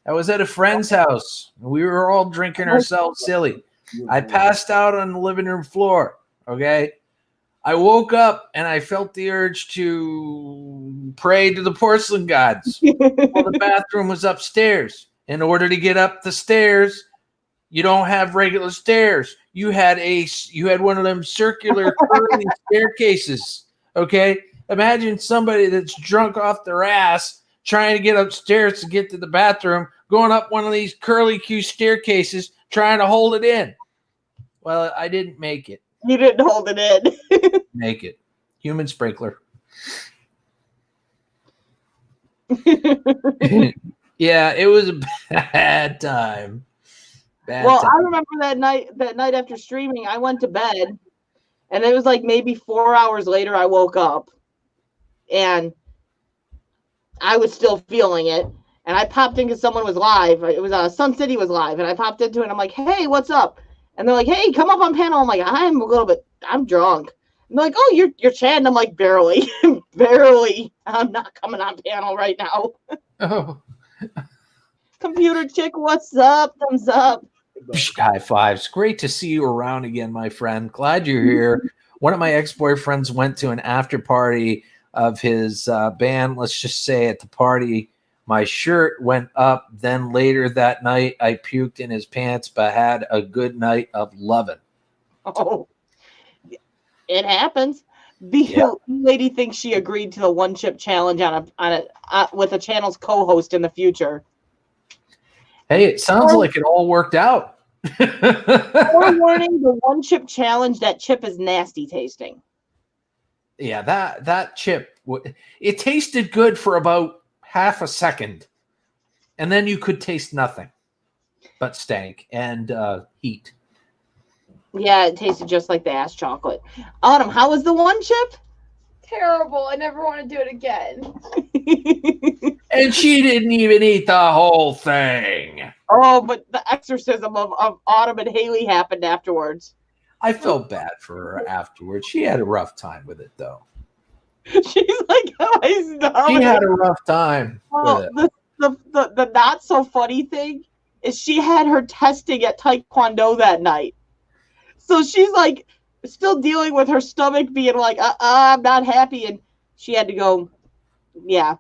I was at a friend's house. We were all drinking ourselves silly. I passed out on the living room floor, okay? I woke up and I felt the urge to pray to the porcelain gods. Well, the bathroom was upstairs. In order to get up the stairs, you don't have regular stairs. You had one of them circular curving staircases, okay? Imagine somebody that's drunk off their ass trying to get upstairs to get to the bathroom, going up one of these curly Q staircases, trying to hold it in. Well, I didn't make it. You didn't hold it in. Make it. Human sprinkler. Yeah, it was a bad time. I remember that night after streaming, I went to bed, and it was like maybe 4 hours later I woke up. And I was still feeling it. And I popped in because someone was live. It was Sun City was live. And I popped into it. And I'm like, hey, what's up? And they're like, "Hey, come up on panel." I'm like, I'm drunk. And they're like, "Oh, you're Chad." And I'm like, "Barely, barely. I'm not coming on panel right now." Oh, Computer chick, what's up? Thumbs up. high fives. Great to see you around again, my friend. Glad you're here. One of my ex-boyfriends went to an after party of his band. Let's just say at the party, my shirt went up. Then later that night, I puked in his pants, but had a good night of loving. Oh, it happens. The lady thinks she agreed to the one chip challenge on a with a channel's co-host in the future. Hey, it sounds like it all worked out. Forewarning, the one chip challenge, that chip is nasty tasting. Yeah, that chip, it tasted good for about half a second, and then you could taste nothing but stank and heat. Yeah, it tasted just like the ass chocolate. Autumn, how was the one chip? Terrible. I never want to do it again. And she didn't even eat the whole thing. Oh, but the exorcism of Autumn and Haley happened afterwards. I felt bad for her afterwards. She had a rough time with it, though. She's like, "Oh, She had a rough time with it. The not so funny thing is she had her testing at Taekwondo that night. So she's like still dealing with her stomach being like, I'm not happy. And she had to go, yeah.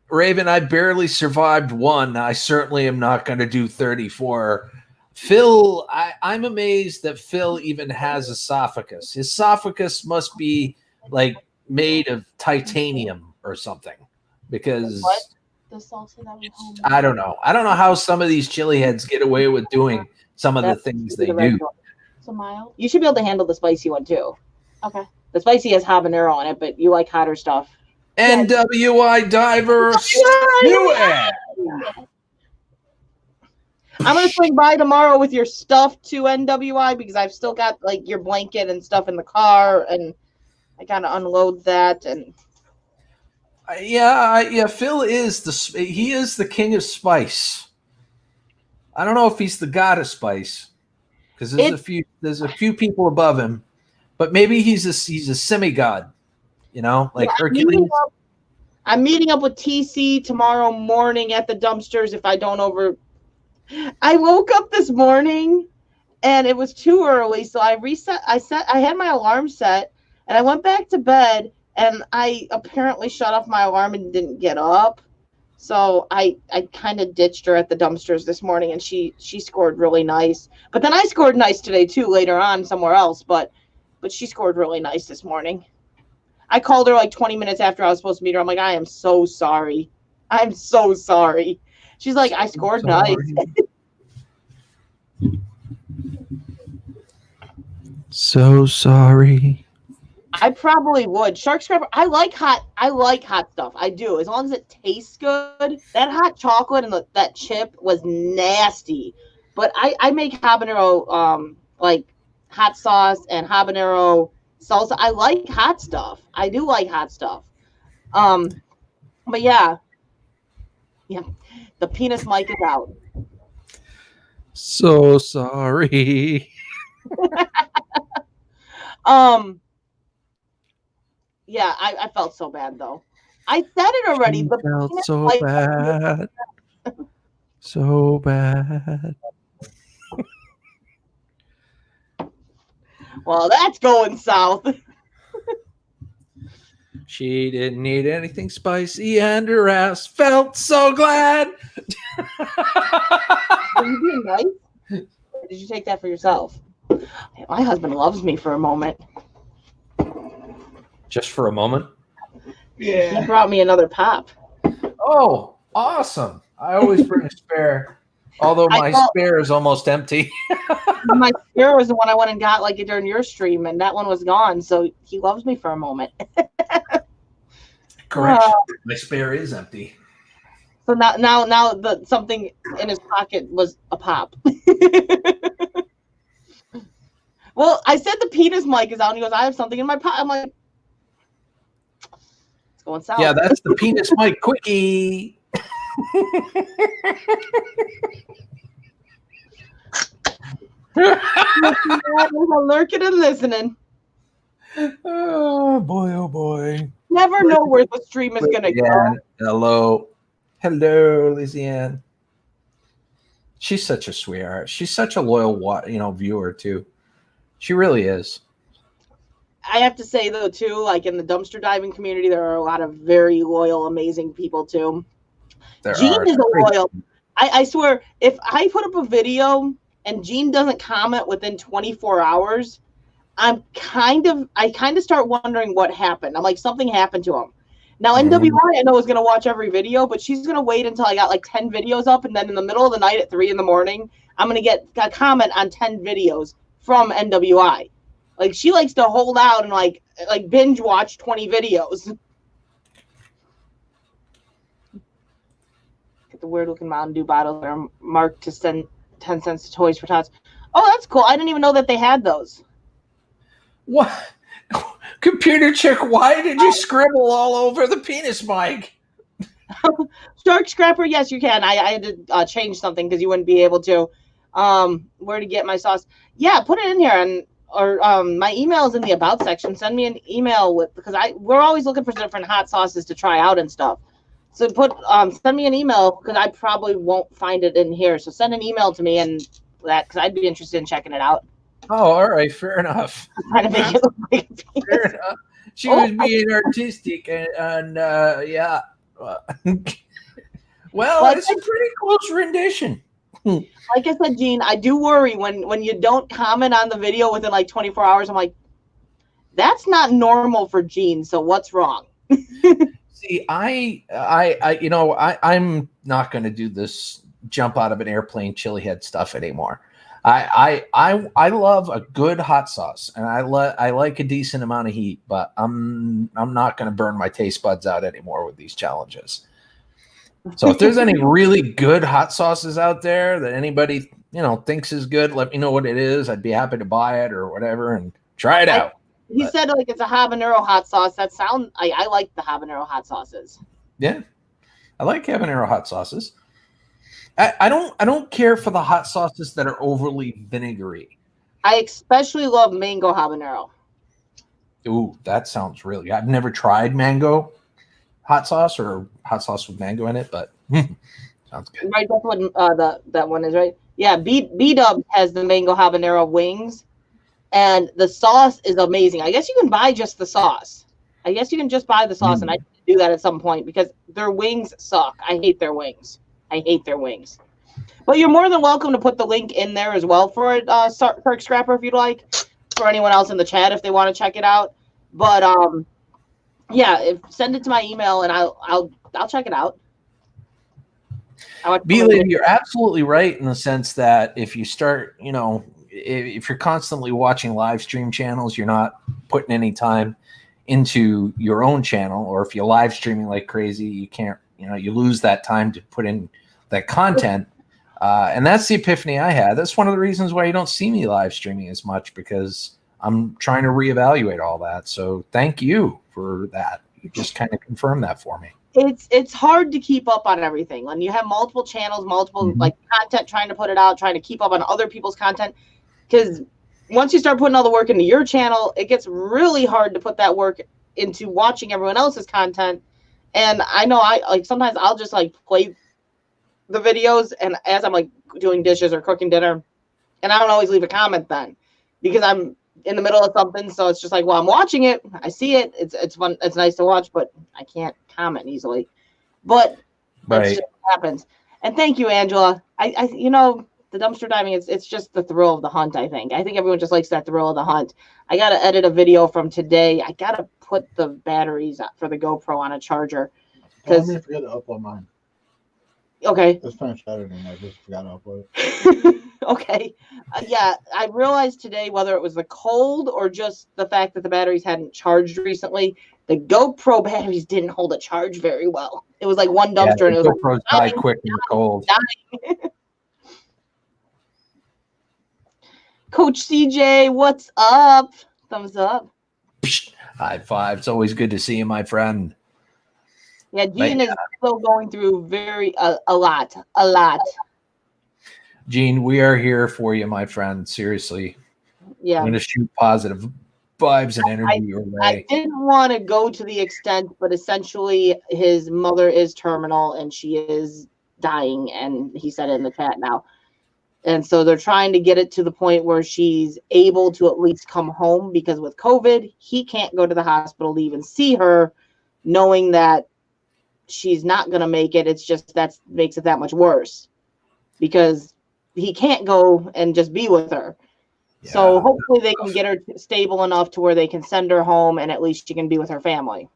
Raven, I barely survived one. I certainly am not going to do 34. Phil, I'm amazed that Phil even has esophagus. His esophagus must be like made of titanium or something, because What? The salsa that was home. I don't know. I don't know how some of these chili heads get away with doing some of the things they do. It's a mild. You should be able to handle the spicy one too. Okay. The spicy has habanero on it, but you like hotter stuff. NWI Diver Stewart. I'm gonna swing by tomorrow with your stuff to NWI because I've still got like your blanket and stuff in the car, and I gotta unload that. And Yeah. Phil is the king of spice. I don't know if he's the god of spice, because there's a few people above him, but maybe he's a semi-god, like Hercules. I'm meeting up with TC tomorrow morning at the dumpsters if I don't over. I woke up this morning and it was too early, so I had my alarm set and I went back to bed and I apparently shut off my alarm and didn't get up. So I kind of ditched her at the dumpsters this morning, and she scored really nice. But then I scored nice today too later on somewhere else, but she scored really nice this morning. I called her like 20 minutes after I was supposed to meet her. I'm like, "I am so sorry. I'm so sorry." She's like, "I scored nice." So sorry. I probably would. Shark scrapper. I like hot stuff. I do, as long as it tastes good. That hot chocolate and that chip was nasty, but I make habanero like hot sauce and habanero salsa. I like hot stuff. I do like hot stuff. But yeah, the penis mic is out. So sorry. Yeah, I felt so bad though. I said it already. The Felt penis so mic- bad. So bad. Well, that's going south. She didn't need anything spicy, and her ass felt so glad. Are you being nice? Or did you take that for yourself? My husband loves me for a moment. Just for a moment. He brought me another pop. Oh, awesome. I always bring a spare, although my spare is almost empty. My spare was the one I went and got like during your stream, and that one was gone. So he loves me for a moment. Correction. My spare is empty. So now something in his pocket was a pop. Well, I said the penis mic is out, and he goes, "I have something in my pocket." I'm like, it's going south. Yeah, that's the penis mic quickie. Lurking and listening. Oh boy, oh boy. Never know where the stream is gonna go. Hello. Hello, Lizzie-Ann. She's such a sweetheart. She's such a loyal viewer too. She really is. I have to say though too, like in the dumpster diving community, there are a lot of very loyal, amazing people too. Gene is a loyal. I swear, if I put up a video and Gene doesn't comment within 24 hours, I kind of start wondering what happened. I'm like, something happened to him. Now, NWI, I know, is going to watch every video, but she's going to wait until I got like 10 videos up. And then in the middle of the night at 3 a.m, I'm going to get a comment on 10 videos from NWI. Like, she likes to hold out and like binge watch 20 videos. Get the weird looking Mountain Dew bottles that are marked to send 10 cents to Toys for Tots. Oh, that's cool. I didn't even know that they had those. What? Computer chick, why did you scribble all over the penis mic? Shark Scrapper, yes, you can. I had to change something because you wouldn't be able to. Where to get my sauce? Yeah, put it in here, or my email is in the about section. Send me an email because we're always looking for different hot sauces to try out and stuff. So send me an email because I probably won't find it in here. So send an email to me and that because I'd be interested in checking it out. Oh, all right, fair enough. Trying to make it look like a penis. Fair enough. She was being artistic, and yeah. Well, it's a pretty close rendition. Like I said, Gene, I do worry when you don't comment on the video within like 24 hours. I'm like, that's not normal for Gene. So what's wrong? See, I'm not going to do this jump out of an airplane chili head stuff anymore. I love a good hot sauce, and I like a decent amount of heat, but I'm not going to burn my taste buds out anymore with these challenges. So if there's any really good hot sauces out there that anybody thinks is good, let me know what it is. I'd be happy to buy it or whatever and try it out. He said like it's a habanero hot sauce. I like the habanero hot sauces. Yeah, I like habanero hot sauces. I don't care for the hot sauces that are overly vinegary. I especially love mango habanero. Ooh, that sounds really good. I've never tried mango hot sauce or hot sauce with mango in it, but sounds good. Right, that's what that one is, right? Yeah, B-Dub has the mango habanero wings, and the sauce is amazing. I guess you can buy just the sauce. I guess you can just buy the sauce, and I do that at some point because their wings suck. I hate their wings. But you're more than welcome to put the link in there as well for it, Shark Scrapper, if you'd like, for anyone else in the chat if they want to check it out. But yeah, send it to my email and I'll check it out. B-Lady, you're absolutely right in the sense that if you start, if you're constantly watching live stream channels, you're not putting any time into your own channel, or if you're live streaming like crazy, you can't, you lose that time to put in that content. And that's the epiphany I had. That's one of the reasons why you don't see me live streaming as much, because I'm trying to reevaluate all that. So thank you for that. You just kind of confirmed that for me. It's hard to keep up on everything when you have multiple channels, multiple like content, trying to put it out, trying to keep up on other people's content. Because once you start putting all the work into your channel, it gets really hard to put that work into watching everyone else's content. And I know sometimes I'll just like play the videos, and as I'm like doing dishes or cooking dinner, and I don't always leave a comment then because I'm in the middle of something. So it's just like, well, I'm watching it, I see it, it's fun, it's nice to watch, but I can't comment easily. But that's just what happens. And thank you, Angela. I the dumpster diving, it's just the thrill of the hunt. I think everyone just likes that thrill of the hunt. I gotta edit a video from today. I gotta put the batteries for the GoPro on a charger because I forgot to upload mine. Okay. Let's finish editing. I just forgot to upload it. Okay. Yeah, I realized today, whether it was the cold or just the fact that the batteries hadn't charged recently, the GoPro batteries didn't hold a charge very well. It was like one dumpster, and it was GoPros die quick in the cold. Coach CJ, what's up? Thumbs up. High five. It's always good to see you, my friend. Yeah, Gene is still going through a lot. Gene, we are here for you, my friend. Seriously, Yeah. I'm going to shoot positive vibes and energy your I way. didn't want to go to the extent, but essentially his mother is terminal and she is dying, and he said it in the chat now. And so they're trying to get it to the point where she's able to at least come home, because with COVID, he can't go to the hospital to even see her, knowing that she's not going to make it. It's just that makes it that much worse because he can't go and just be with her. Yeah. So hopefully they can get her stable enough to where they can send her home and at least she can be with her family.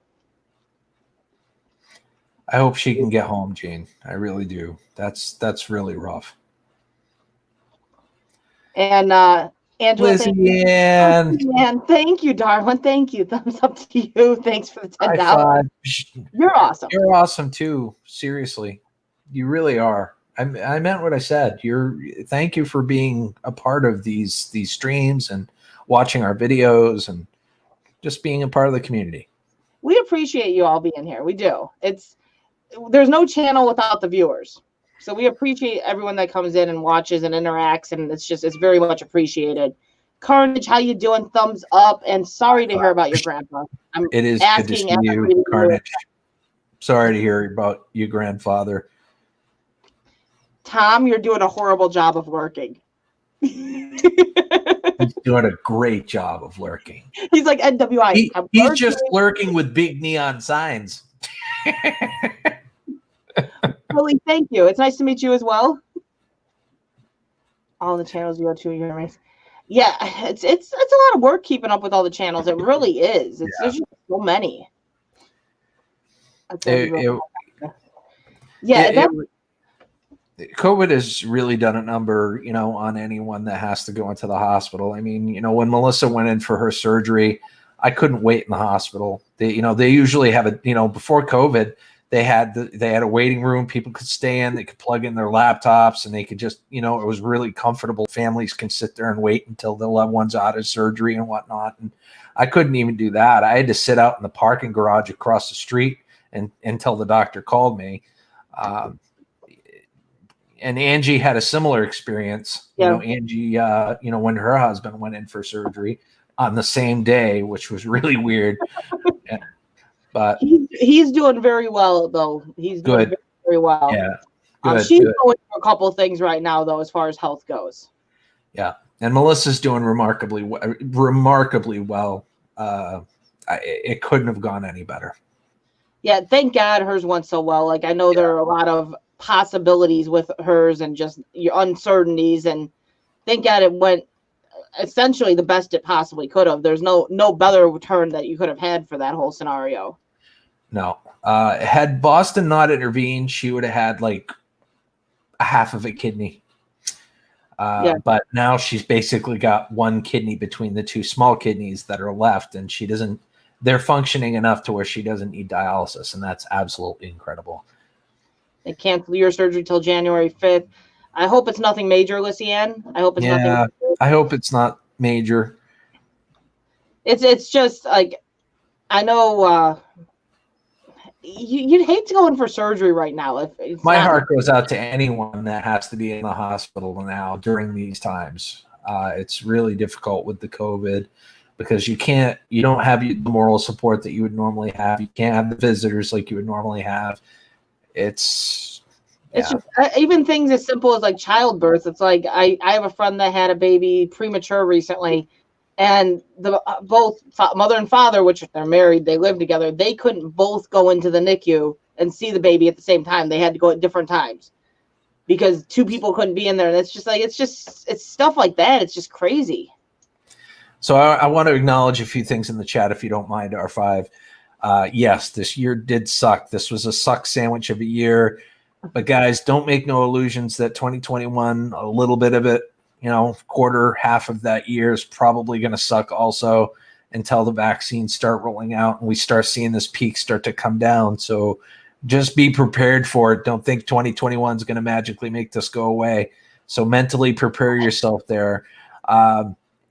I hope she can get home, Gene. I really do. That's really rough. And Angela, Lizzie Ann. thank you, darling. Thank you. Thumbs up to you. Thanks for the $10. High five. You're awesome. You're awesome too. Seriously, you really are. I meant what I said. Thank you for being a part of these streams and watching our videos and just being a part of the community. We appreciate you all being here. We do. There's no channel without the viewers. So we appreciate everyone that comes in and watches and interacts, and it's very much appreciated. Carnage, how you doing? Thumbs up. And sorry to hear about your grandpa. It is good to see you, Carnage. Sorry to hear about your grandfather. Tom, you're doing a horrible job of lurking. He's doing a great job of lurking. He's like NWI. He's just lurking with big neon signs. Willie, thank you. It's nice to meet you as well. All the channels you go to, you're amazing. Yeah, it's a lot of work keeping up with all the channels. It really is. There's just so many. COVID has really done a number, on anyone that has to go into the hospital. I mean, when Melissa went in for her surgery, I couldn't wait in the hospital. They usually have before COVID, they had a waiting room. People could stay in, they could plug in their laptops, and they could just, it was really comfortable. Families can sit there and wait until the loved one's out of surgery and whatnot. And I couldn't even do that. I had to sit out in the parking garage across the street until the doctor called me. And Angie had a similar experience. Yeah. Angie, when her husband went in for surgery on the same day, which was really weird. Yeah. But he's doing very well, though. He's doing good. Very well. Yeah. She's going through a couple of things right now, though, as far as health goes. Yeah. And Melissa's doing remarkably well. It couldn't have gone any better. Yeah. Thank God hers went so well. Like, I know there are a lot of possibilities with hers and just your uncertainties, and thank God it went essentially the best it possibly could have. There's no better return that you could have had for that whole scenario. No. Had Boston not intervened, she would have had like a half of a kidney. But now she's basically got one kidney between the two small kidneys that are left, and they're functioning enough to where she doesn't need dialysis, and that's absolutely incredible. They cancel your surgery till January 5th. I hope it's nothing major, Lizzie Ann. I hope it's nothing major. I hope it's not major. It's just like, I know you'd hate to go in for surgery right now. If it's My heart goes out to anyone that has to be in the hospital now during these times. It's really difficult with the COVID because you don't have the moral support that you would normally have. You can't have the visitors like you would normally have. It's just, even things as simple as like childbirth. It's like I have a friend that had a baby premature recently, and both mother and father, which they're married, they live together, they couldn't both go into the NICU and see the baby at the same time. They had to go at different times because two people couldn't be in there. And it's just like it's stuff like that. It's just crazy. So I want to acknowledge a few things in the chat, if you don't mind, R5. Yes, this year did suck. This was a suck sandwich of a year. But guys, don't make no illusions that 2021, a little bit of it, half of that year is probably going to suck also until the vaccines start rolling out and we start seeing this peak start to come down. So just be prepared for it. Don't think 2021 is going to magically make this go away. So mentally prepare yourself there.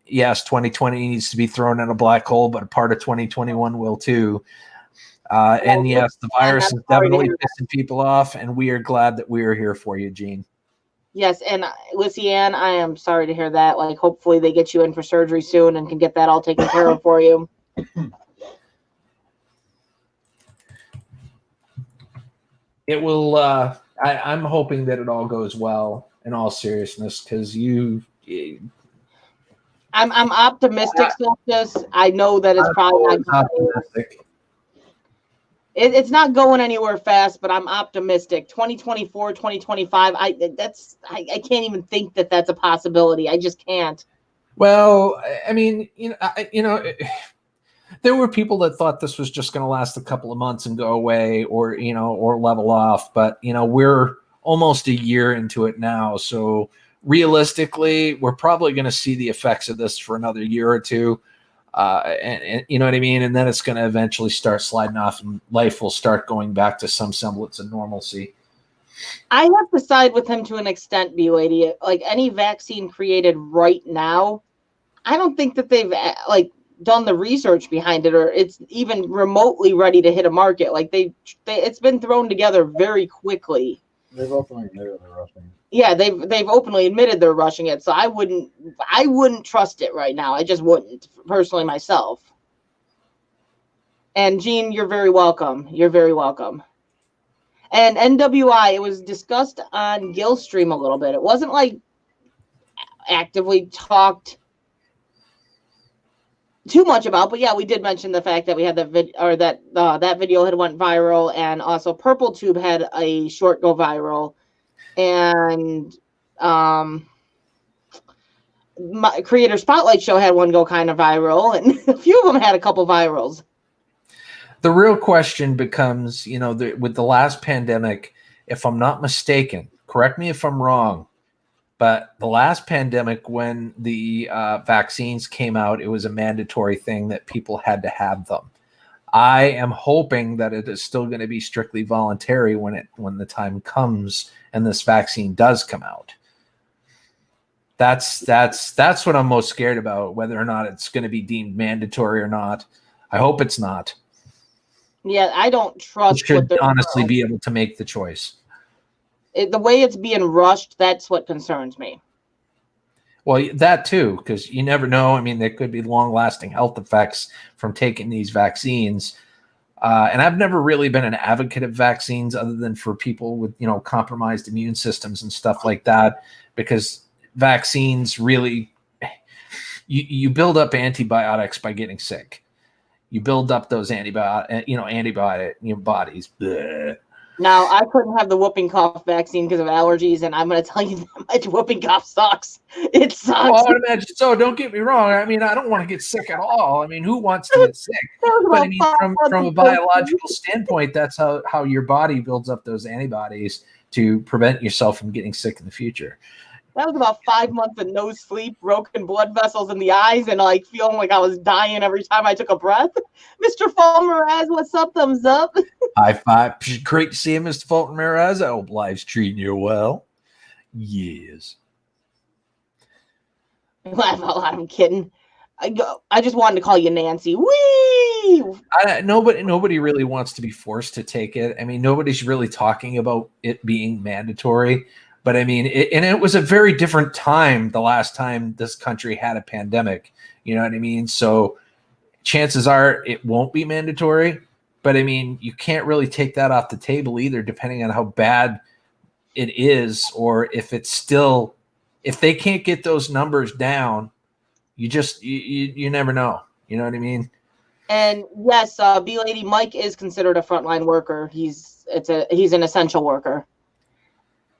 Yes, 2020 needs to be thrown in a black hole, but a part of 2021 will too. And yes, the virus is definitely pissing people off, and we are glad that we are here for you, Gene. Yes, and Lucy Ann, I am sorry to hear that. Like, hopefully they get you in for surgery soon and can get that all taken care of for you. It will. I'm hoping that it all goes well. In all seriousness, because I'm optimistic, Solstice. I know that it's probably not optimistic. it's not going anywhere fast, but I'm optimistic. 2024, 2025, I can't even think that that's a possibility. I just can't. Well, I mean, there were people that thought this was just going to last a couple of months and go away, or or level off. But we're almost a year into it now, so realistically, we're probably going to see the effects of this for another year or two. And you know what I mean? And then it's going to eventually start sliding off and life will start going back to some semblance of normalcy. I have to side with him to an extent, B-Lady. Like, any vaccine created right now, I don't think that they've done the research behind it, or it's even remotely ready to hit a market. Like, it's been thrown together very quickly. They've openly admitted they're rushing. Yeah, they've openly admitted they're rushing it. So I wouldn't trust it right now. I just wouldn't, personally, myself. And Gene, you're very welcome. You're very welcome. And NWI, it was discussed on Gill Stream a little bit. It wasn't like actively talked too much about, but yeah, we did mention the fact that we had that video had went viral, and also Purple Tube had a short go viral, and my Creator Spotlight Show had one go kind of viral, and a few of them had a couple virals. The real question becomes, with the last pandemic, if I'm not mistaken, correct me if I'm wrong, but the last pandemic, when the vaccines came out, it was a mandatory thing that people had to have them. I am hoping that it is still going to be strictly voluntary when the time comes and this vaccine does come out. That's what I'm most scared about, whether or not it's going to be deemed mandatory or not. I hope it's not. Yeah, I don't trust. You should honestly be able to make the choice. The way it's being rushed, that's what concerns me. Well, that too, because you never know. I mean, there could be long-lasting health effects from taking these vaccines. And I've never really been an advocate of vaccines other than for people with, compromised immune systems and stuff like that, because vaccines really, you build up antibiotics by getting sick. You build up those antibody bodies. Bleh. Now, I couldn't have the whooping cough vaccine because of allergies, and I'm going to tell you that my whooping cough sucks. It sucks. Well, I would imagine so. Don't get me wrong. I mean, I don't want to get sick at all. I mean, who wants to get sick? But I mean, from a biological standpoint, that's how your body builds up those antibodies to prevent yourself from getting sick in the future. That was about 5 months of no sleep, broken blood vessels in the eyes, and feeling like I was dying every time I took a breath. Mr. Fulton Mraz, what's up? Thumbs up. High five. Great to see you, Mr. Fulton Mraz. I hope life's treating you well. Yes. Laugh out loud. I'm kidding. I just wanted to call you Nancy. Whee! Nobody really wants to be forced to take it. I mean, nobody's really talking about it being mandatory. But I mean, it was a very different time the last time this country had a pandemic. You know what I mean? So chances are it won't be mandatory. But I mean, you can't really take that off the table either, depending on how bad it is, or if they can't get those numbers down, you never know. You know what I mean? And yes, B-Lady Mike is considered a frontline worker. He's an essential worker.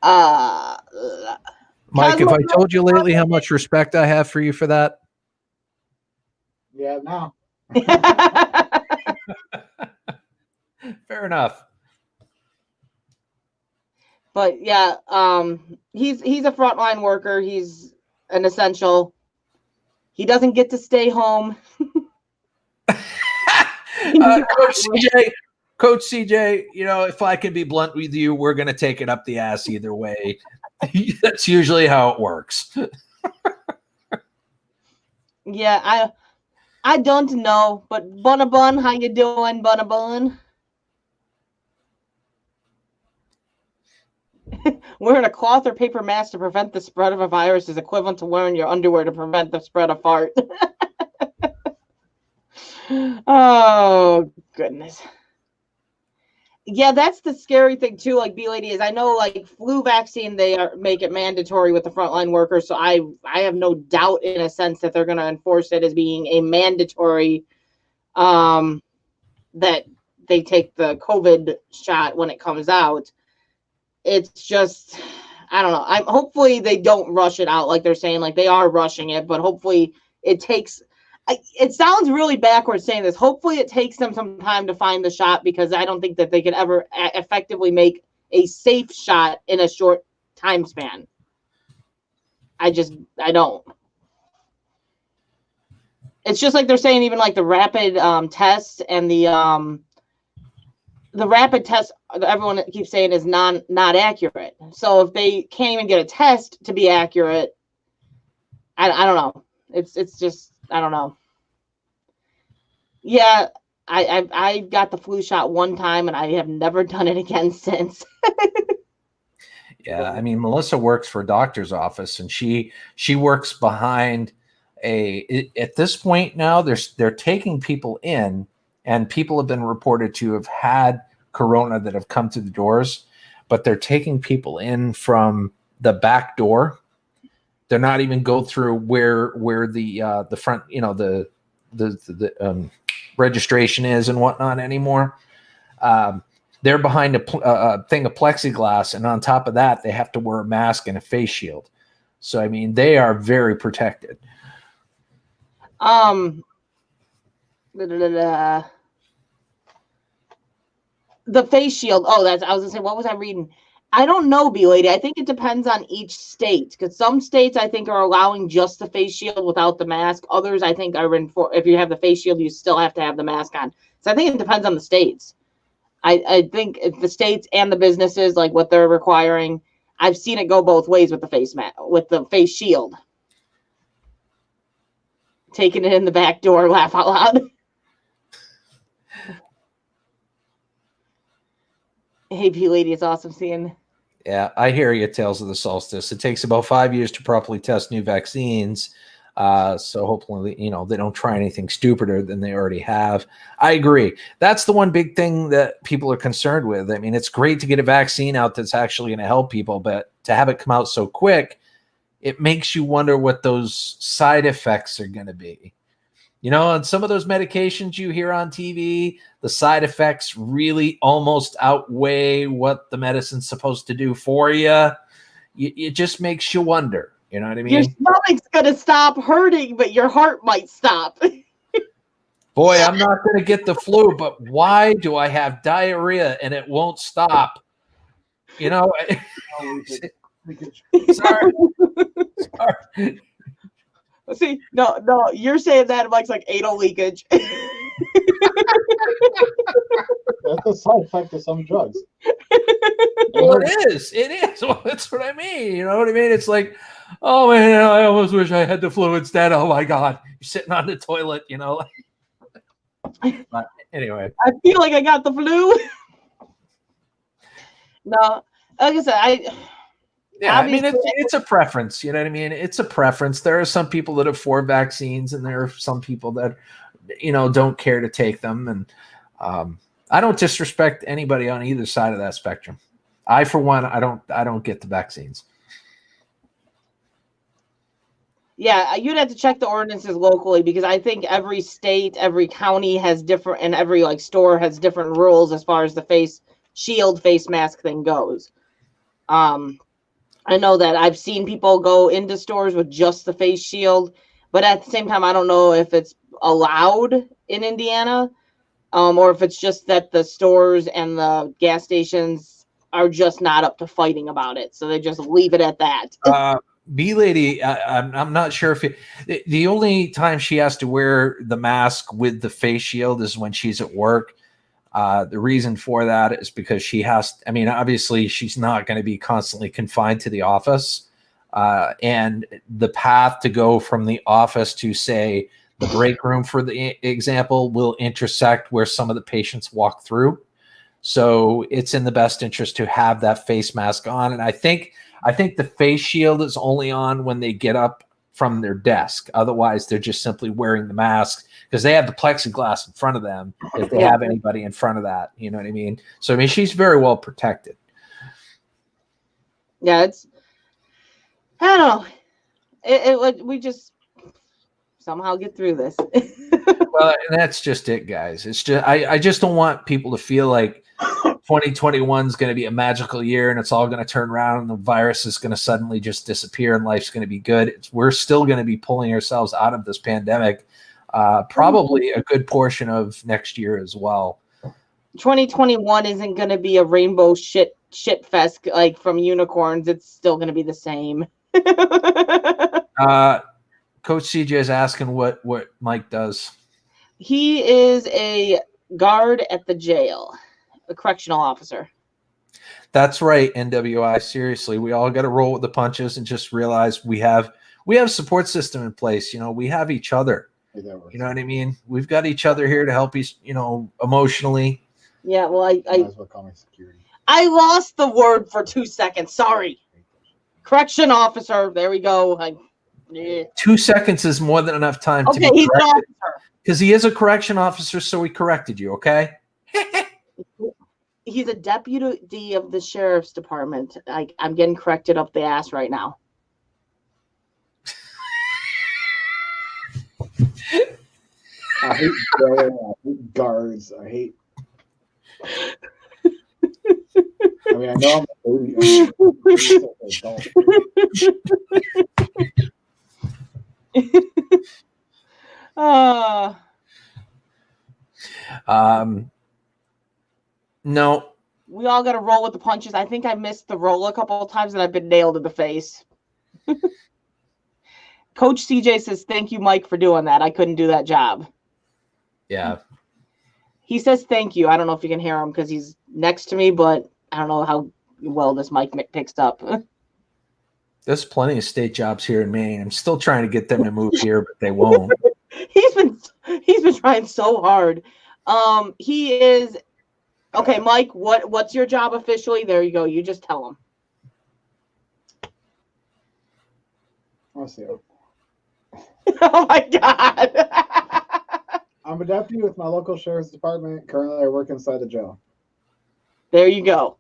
Mike, have I told you lately how much respect I have for you for that? Yeah, no. Fair enough. But yeah, he's a frontline worker. He's an essential. He doesn't get to stay home. Coach CJ, if I can be blunt with you, we're going to take it up the ass either way. That's usually how it works. Yeah, I don't know, but Bun, how you doing, Bun? Wearing a cloth or paper mask to prevent the spread of a virus is equivalent to wearing your underwear to prevent the spread of fart. Oh, goodness. Yeah, that's the scary thing too. Like B Lady is, I know like flu vaccine, make it mandatory with the frontline workers. So I have no doubt in a sense that they're going to enforce it as being a mandatory, that they take the COVID shot when it comes out. It's just, I don't know. Hopefully they don't rush it out like they're saying, like they are rushing it, but hopefully it takes. It sounds really backwards saying this. Hopefully it takes them some time to find the shot, because I don't think that they could ever effectively make a safe shot in a short time span. I don't. It's just like they're saying, even like the rapid tests and the rapid test, everyone keeps saying is not accurate. So if they can't even get a test to be accurate, I don't know. It's just, I don't know. Yeah, I got the flu shot one time and I have never done it again since. Yeah, I mean, Melissa works for a doctor's office, and she works behind at this point now, they're taking people in, and people have been reported to have had corona that have come through the doors, but they're taking people in from the back door. They're not even go through where the front, the registration is and whatnot anymore. They're behind a thing of plexiglass, and on top of that, they have to wear a mask and a face shield. So, I mean, they are very protected. The face shield. Oh, I was gonna say, what was I reading? I don't know, B Lady. I think it depends on each state, because some states I think are allowing just the face shield without the mask. Others I think are if you have the face shield, you still have to have the mask on. So I think it depends on the states. I think if the states and the businesses, like what they're requiring, I've seen it go both ways with the the face shield. Taking it in the back door, laugh out loud. Hey, B Lady, it's awesome seeing. Yeah, I hear you, Tales of the Solstice. It takes about 5 years to properly test new vaccines. So hopefully, they don't try anything stupider than they already have. I agree. That's the one big thing that people are concerned with. I mean, it's great to get a vaccine out that's actually going to help people, but to have it come out so quick, it makes you wonder what those side effects are going to be. And some of those medications you hear on TV, the side effects really almost outweigh what the medicine's supposed to do for you. It just makes you wonder. You know what I mean? Your stomach's going to stop hurting, but your heart might stop. Boy, I'm not going to get the flu, but why do I have diarrhea and it won't stop? Sorry. See, no, you're saying that Mike's like anal leakage. That's a side effect of some drugs. Well, it is. Well, that's what I mean. You know what I mean? It's like, oh man, I almost wish I had the flu instead. Oh my God, you're sitting on the toilet, But anyway, I feel like I got the flu. No, like I said, yeah, I mean, it's a preference. You know what I mean? It's a preference. There are some people that are for vaccines, and there are some people that, don't care to take them. And I don't disrespect anybody on either side of that spectrum. I, for one, I don't get the vaccines. Yeah, you'd have to check the ordinances locally, because I think every state, every county has different, and every store has different rules as far as the face mask thing goes. I know that I've seen people go into stores with just the face shield, but at the same time, I don't know if it's allowed in Indiana, or if it's just that the stores and the gas stations are just not up to fighting about it. So they just leave it at that. B Lady, I'm not sure if the only time she has to wear the mask with the face shield is when she's at work. The reason for that is because obviously she's not going to be constantly confined to the office. And the path to go from the office to, say, the break room, for the example, will intersect where some of the patients walk through. So it's in the best interest to have that face mask on. And I think the face shield is only on when they get up from their desk. Otherwise, they're just simply wearing the mask because they have the plexiglass in front of them if they have anybody in front of that. You know what I mean? So, I mean, she's very well protected. Yeah, it's, I don't know. We just somehow get through this. Well, and that's just it, guys. It's just I just don't want people to feel like 2021 is going to be a magical year and it's all going to turn around and the virus is going to suddenly just disappear and life's going to be good. We're still going to be pulling ourselves out of this pandemic, probably a good portion of next year as well. 2021 isn't going to be a rainbow shit fest like from unicorns. It's still going to be the same. Coach CJ is asking what Mike does. He is a guard at the jail, a correctional officer. That's right, NWI. Seriously, we all got to roll with the punches and just realize we have support system in place. You know, we have each other. You know what I mean? We've got each other here to help you, you know, emotionally. Yeah, well, Might as well call me security. I lost the word for 2 seconds. Sorry. Correction officer. There we go. 2 seconds is more than enough time to Okay, be he's an corrected. officer. Because he is a correction officer, so we corrected you, okay? He's a deputy of the sheriff's department. I'm getting corrected up the ass right now. I hate jail. I hate guards. I hate. I mean, I know I'm No. We all got to roll with the punches. I think I missed the roll a couple of times and I've been nailed in the face. Coach CJ says, thank you, Mike, for doing that. I couldn't do that job. Yeah. He says, thank you. I don't know if you can hear him because he's next to me, but I don't know how well this mic picks up. There's plenty of state jobs here in Maine. I'm still trying to get them to move here, but they won't. He's been trying so hard. He is okay, Mike. What's your job officially? There you go. You just tell him. I'll see. Oh my God. I'm a deputy with my local sheriff's department. Currently, I work inside the jail. There you go.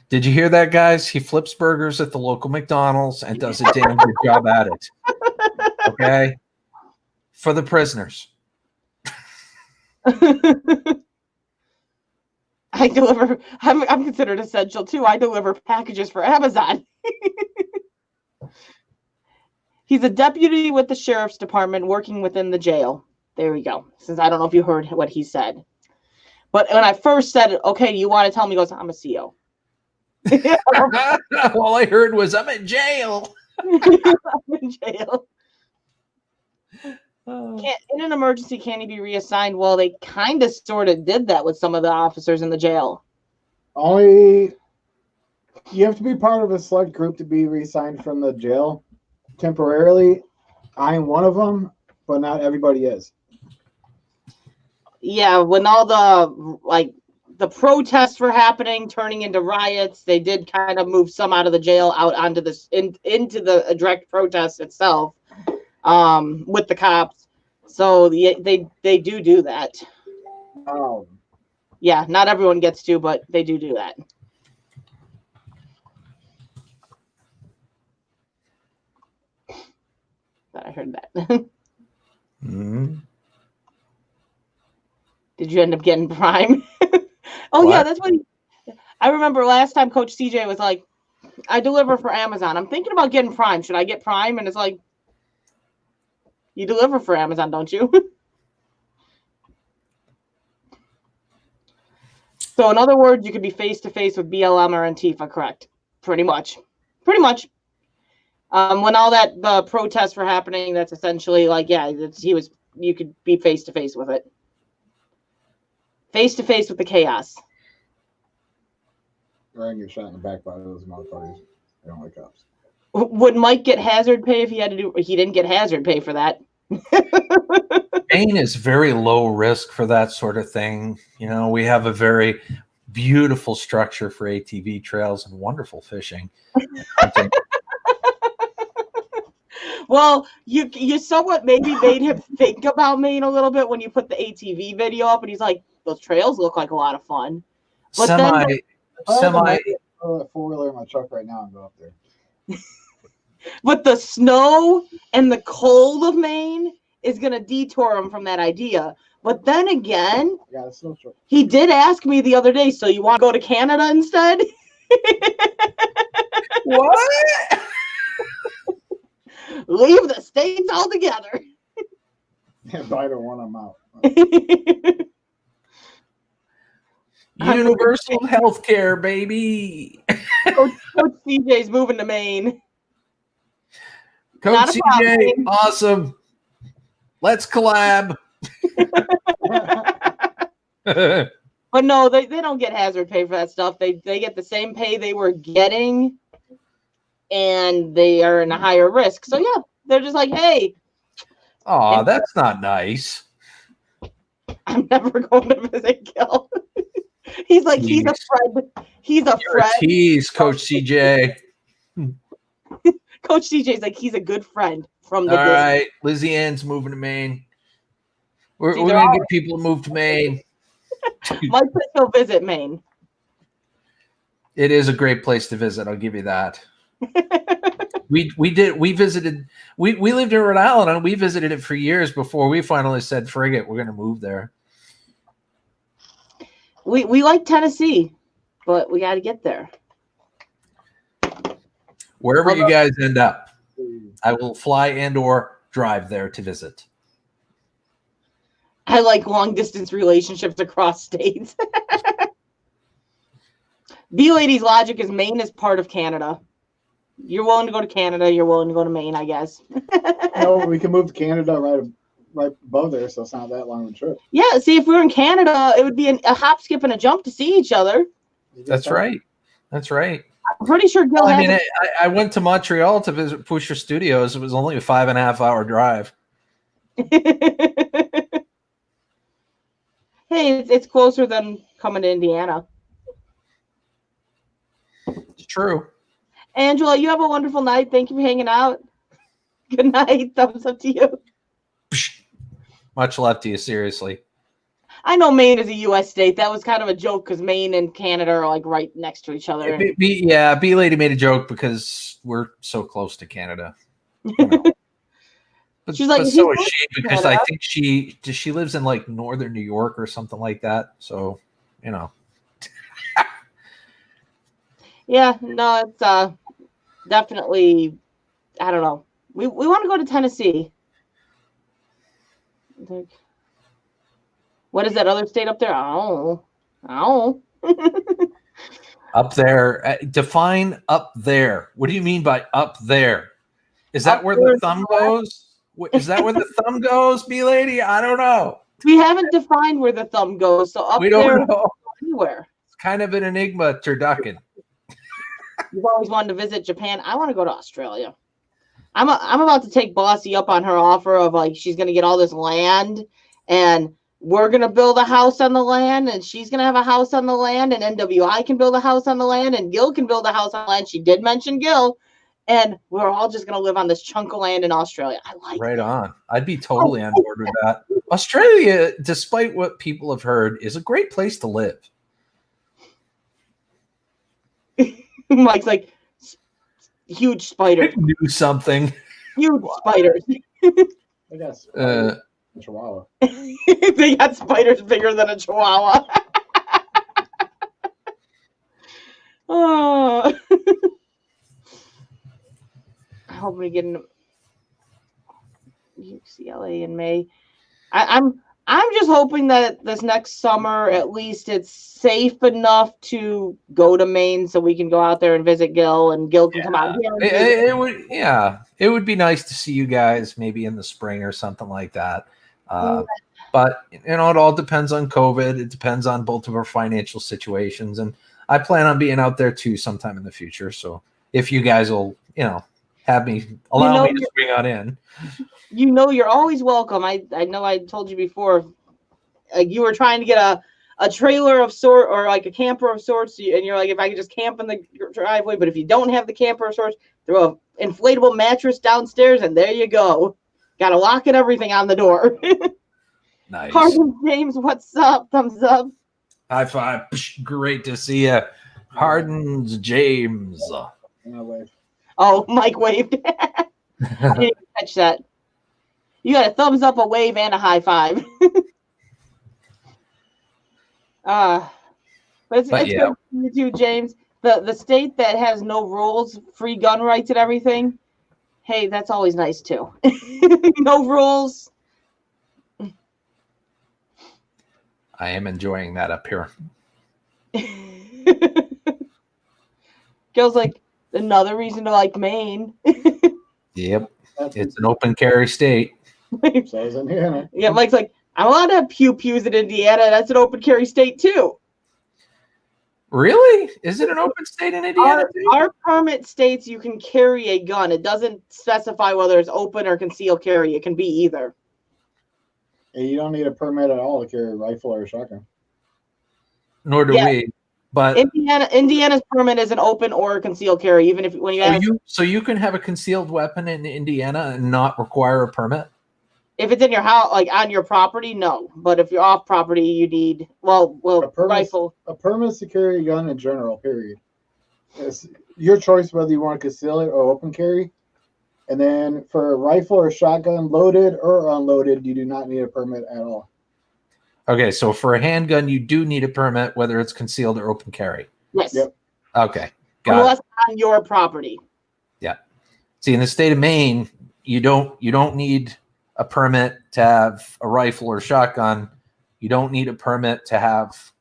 Did you hear that, guys? He flips burgers at the local McDonald's and does a damn good job at it. Okay? For the prisoners. I deliver. I'm considered essential too. I deliver packages for Amazon. He's a deputy with the sheriff's department working within the jail. There we go. Since I don't know if you heard what he said. But when I first said it, okay, you want to tell me? He goes, I'm a CO. All I heard was, I'm in jail. I'm in jail. In an emergency, can he be reassigned? Well, they kind of sort of did that with some of the officers in the jail. Only you have to be part of a select group to be reassigned from the jail temporarily. I'm one of them, but not everybody is. Yeah, when all the protests were happening, turning into riots, they did kind of move some out of the jail out onto this into the direct protest itself, with the cops. So they do that. Yeah, not everyone gets to, but they do that. Thought I heard that. Mm-hmm. Did you end up getting Prime? Oh, What? yeah, that's what I remember last time Coach CJ was like, I deliver for Amazon. I'm thinking about getting Prime. Should I get Prime? And it's like, you deliver for Amazon, don't you? So in other words, you could be face-to-face with BLM or Antifa, correct? Pretty much. When all the protests were happening, that's essentially like, yeah, you could be face-to-face with it. Face-to-face with the chaos. Or I get shot in the back by those motherfuckers. I don't like cops. Would Mike get hazard pay if he had to do? He didn't get hazard pay for that. Maine is very low risk for that sort of thing. You know, we have a very beautiful structure for ATV trails and wonderful fishing. Well, you saw what maybe made him think about Maine a little bit when you put the ATV video up, and he's like, "Those trails look like a lot of fun." But semi. A four-wheeler in my truck right now and go up there. But the snow and the cold of Maine is gonna detour him from that idea. But then again, I got a snow truck. he did ask me the other day, "So you want to go to Canada instead?" What? Leave the states altogether. If I don't want them out. Universal health care, baby. Coach CJ's moving to Maine. Coach Not a CJ, problem. awesome. Let's collab. But no, they don't get hazard pay for that stuff. They get the same pay they were getting, and they are in a higher risk. So yeah, they're just like, hey, Aw, that's not nice. I'm never going to visit Gill. He's like, he's a friend. He's a You're a friend. tease, Coach CJ. Coach CJ's like, he's a good friend from the All business. right, Lizzie Ann's moving to Maine. We're See, going they're to all- get people to move to Maine. Mike said he'll visit Maine. It is a great place to visit. I'll give you that. We visited. We lived in Rhode Island and we visited it for years before we finally said, "Frig it, we're going to move there." We like Tennessee, but we got to get there. Wherever you guys end up, I will fly and/or drive there to visit. I like long distance relationships across states. B-Lady's logic is Maine is part of Canada. You're willing to go to Canada, you're willing to go to Maine, I guess. No, we can move to Canada right above there, so it's not that long of a trip. Yeah, see, if we were in Canada, it would be a hop, skip, and a jump to see each other. That's right. That's right. I'm pretty sure Gill Well, I has mean, I went to Montreal to visit Pusher Studios. It was only a 5.5 hour drive. Hey, it's closer than coming to Indiana. It's true. Angela, you have a wonderful night. Thank you for hanging out. Good night. Thumbs up to you. Much love to you, seriously. I know Maine is a U.S. state. That was kind of a joke because Maine and Canada are like right next to each other. B-Lady made a joke because we're so close to Canada. You know. But, She's like, but "He's so is close she to because I Canada." think she lives in like northern New York or something like that. So, you know. Yeah, no, it's definitely, I don't know. We want to go to Tennessee. Like, what is that other state up there? I don't know. Up there, define up there. What do you mean by up there? Is that Up where there the is thumb goes? Is that where the thumb goes, B-Lady? I don't know. We haven't defined where the thumb goes, so up We there don't know. anywhere. It's kind of an enigma, turducken. You've always wanted to visit Japan. I want to go to Australia. I'm about to take Bossy up on her offer of like she's gonna get all this land and we're gonna build a house on the land and she's gonna have a house on the land and NWI can build a house on the land and Gill can build a house on the land. She did mention Gill, and we're all just gonna live on this chunk of land in Australia. I like Right that. on. I'd be totally on board with that. Australia, despite what people have heard, is a great place to live. Mike's like huge spiders. Do something. Huge spiders. I guess. Chihuahua. They got spiders bigger than a chihuahua. Oh. I hope we get in UCLA in May. I'm just hoping that this next summer, at least, it's safe enough to go to Maine so we can go out there and visit Gill, and Gill can come out here. And visit. It would be nice to see you guys maybe in the spring or something like that. But you know, it all depends on COVID. It depends on both of our financial situations, and I plan on being out there too sometime in the future. So if you guys will, you know, allow me to swing on in. You know you're always welcome. I know I told you before, like you were trying to get a trailer of sort or like a camper of sorts, and you're like, if I could just camp in the driveway, but if you don't have the camper of sorts, throw an inflatable mattress downstairs, and there you go. Got a lock and everything on the door. Nice. Hardin James, what's up? Thumbs up. High five. Great to see you. Hardin's James. Oh, Mike waved. I didn't even catch that. You got a thumbs up, a wave, and a high five. But it's yeah. good to you, James. The state that has no rules, free gun rights and everything. Hey, that's always nice too. No rules. I am enjoying that up here. Feels like another reason to like Maine. Yep. It's an open carry state. So is Indiana. Yeah, Mike's like, I want to have pews in Indiana. That's an open carry state too. Really? Is it an open state in Indiana? Our permit states you can carry a gun. It doesn't specify whether it's open or concealed carry. It can be either. And you don't need a permit at all to carry a rifle or a shotgun. Nor do we. But Indiana's permit is an open or concealed carry, even if when you ask. So you can have a concealed weapon in Indiana and not require a permit? If it's in your house, like on your property, no. But if you're off property, you need rifle. A permit to carry a gun in general, period. It's your choice whether you want to conceal it or open carry. And then for a rifle or shotgun, loaded or unloaded, you do not need a permit at all. Okay, so for a handgun, you do need a permit, whether it's concealed or open carry. Yes. Yep. Okay. Unless on your property. Yeah. See, in the state of Maine, you don't need a permit to have a rifle or shotgun. You don't need a permit to have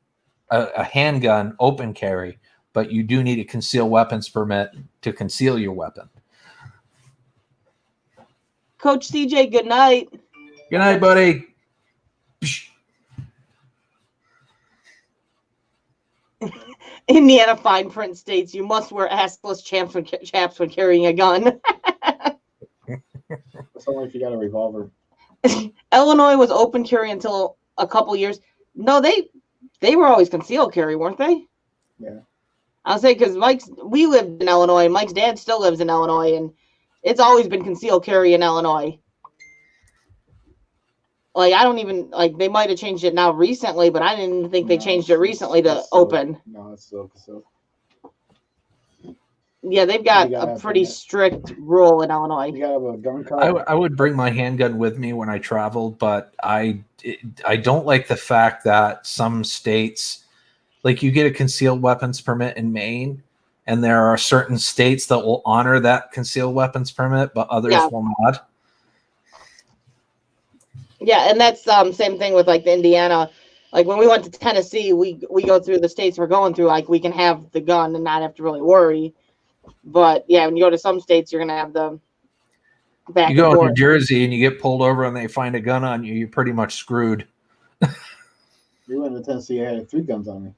a handgun open carry, but you do need a concealed weapons permit to conceal your weapon. Coach CJ, good night. Good night, buddy. Indiana fine print states you must wear assless chaps when carrying a gun. It's only if you got a revolver. Illinois was open carry until a couple years. No, they were always concealed carry, weren't they? Yeah. I'll say because we lived in Illinois. Mike's dad still lives in Illinois, and it's always been concealed carry in Illinois. Like I don't even like they might have changed it now recently, but I didn't think they changed it recently to open. No, it's still concealed. Yeah, they've got a pretty strict rule in Illinois. You gotta have a gun card. I would bring my handgun with me when I traveled, but I don't like the fact that some states, like you get a concealed weapons permit in Maine, and there are certain states that will honor that concealed weapons permit, but others will not. Yeah, and that's same thing with like the Indiana. Like when we went to Tennessee, we go through the states we're going through. Like we can have the gun and not have to really worry. But yeah, when you go to some states, you're gonna have the back. You go to New Jersey and you get pulled over and they find a gun on you, you're pretty much screwed. We went to Tennessee. I had 3 guns on me.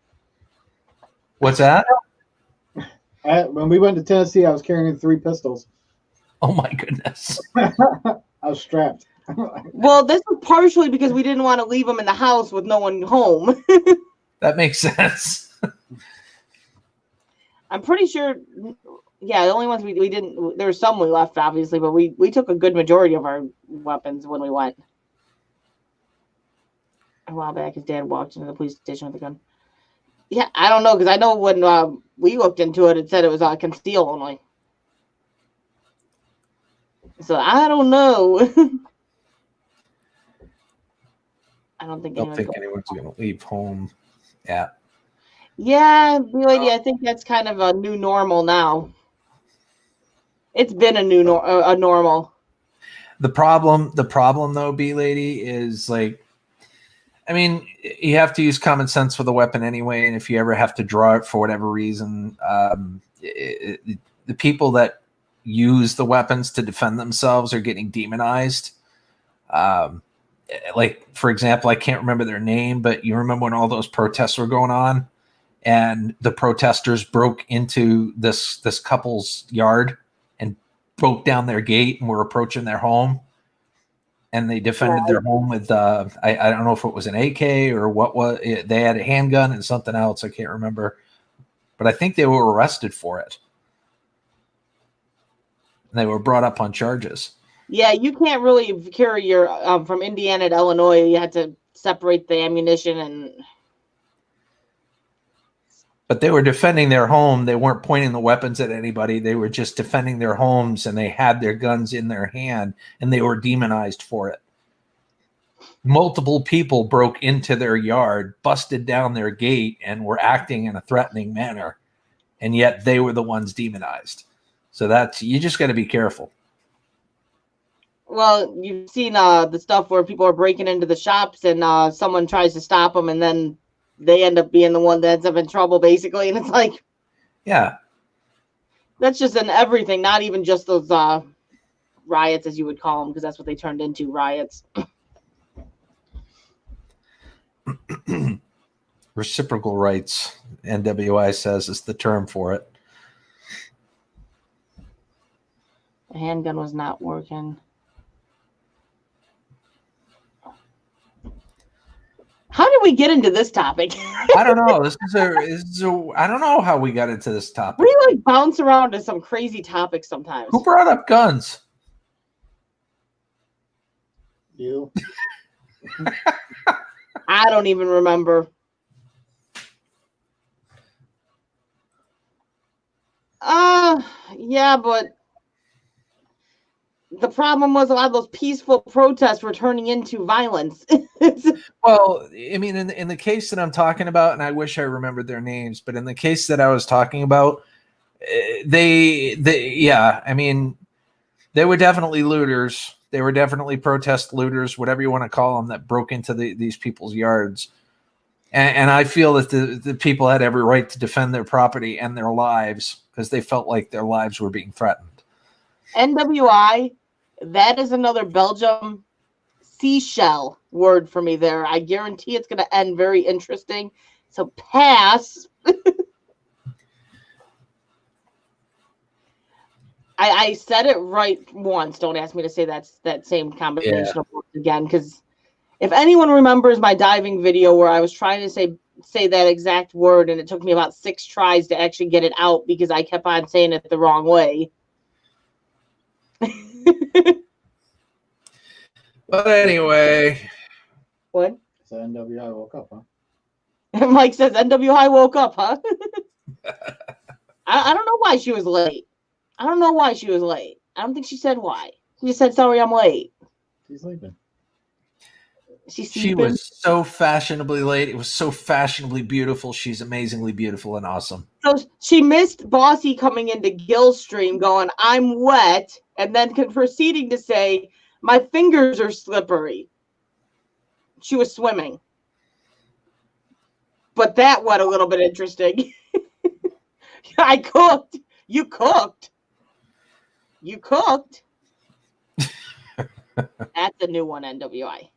What's that? When we went to Tennessee, I was carrying 3 pistols. Oh my goodness! I was strapped. Well, this was partially because we didn't want to leave them in the house with no one home. That makes sense. I'm pretty sure. Yeah, the only ones we didn't. There were some we left, obviously, but we took a good majority of our weapons when we went. A while back, his dad walked into the police station with a gun. Yeah, I don't know, because I know when we looked into it, it said it was conceal only. So I don't know. I don't think anyone's going to leave home. Yeah. Yeah, lady, I think that's kind of a new normal now. It's been a new normal. The problem though, B lady, is like, I mean, you have to use common sense with a weapon anyway, and if you ever have to draw it for whatever reason, the people that use the weapons to defend themselves are getting demonized. Like, for example, I can't remember their name, but you remember when all those protests were going on and the protesters broke into this couple's yard and broke down their gate and were approaching their home. And they defended their home with, I don't know if it was an AK or what was it. They had a handgun and something else. I can't remember. But I think they were arrested for it. And they were brought up on charges. Yeah, you can't really carry your from Indiana to Illinois. You had to separate the ammunition and. But they were defending their home. They weren't pointing the weapons at anybody. They were just defending their homes, and they had their guns in their hand, and they were demonized for it. Multiple people broke into their yard, busted down their gate, and were acting in a threatening manner, and yet they were the ones demonized. So you just got to be careful. Well, you've seen the stuff where people are breaking into the shops and someone tries to stop them, and then they end up being the one that ends up in trouble, basically. And it's like, yeah, that's just in everything, not even just those riots, as you would call them, because that's what they turned into, riots. Reciprocal rights, NWI says, is the term for it. The handgun was not working. How did we get into this topic? I don't know. This is I don't know how we got into this topic. We like bounce around to some crazy topics sometimes. Who brought up guns? You. I don't even remember. Yeah, but the problem was a lot of those peaceful protests were turning into violence. Well, I mean, in the case that I'm talking about, and I wish I remembered their names, but in the case that I was talking about, they were definitely looters. They were definitely protest looters, whatever you want to call them, that broke into these people's yards. And I feel that the people had every right to defend their property and their lives because they felt like their lives were being threatened. NWI, that is another Belgium seashell word for me there. I guarantee it's going to end very interesting. So pass. I said it right once. Don't ask me to say that same combination of words again, because if anyone remembers my diving video where I was trying to say that exact word and it took me about 6 tries to actually get it out because I kept on saying it the wrong way. But anyway. What? So NWI woke up, huh? Mike says NWI woke up, huh? I don't know why she was late. I don't know why she was late. I don't think she said why. She just said, sorry, I'm late. She's sleeping. She was so fashionably late. It was so fashionably beautiful. She's amazingly beautiful and awesome. So she missed Bossy coming into Gill's stream going, I'm wet, and then proceeding to say, my fingers are slippery. She was swimming. But that was a little bit interesting. I cooked. You cooked. You cooked. That's a new one, NWI.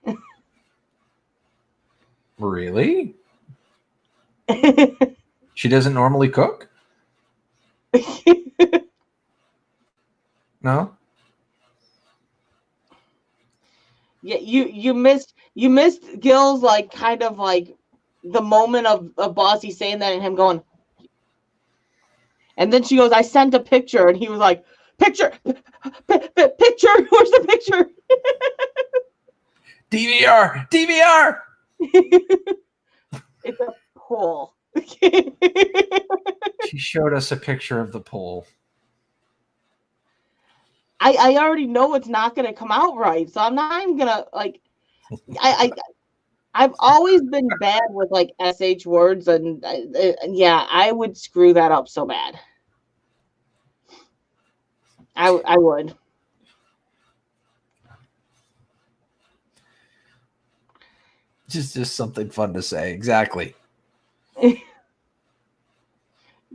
Really? She doesn't normally cook? No? Yeah, you missed Gill's like kind of like the moment of Bossy saying that and him going, and then she goes, I sent a picture, and he was like, picture, picture, where's the picture? DVR. It's a pole. She showed us a picture of the pole. I already know it's not going to come out right, so I'm not even gonna like. I've always been bad with like sh words, and yeah, I would screw that up so bad. I would. Just something fun to say. Exactly.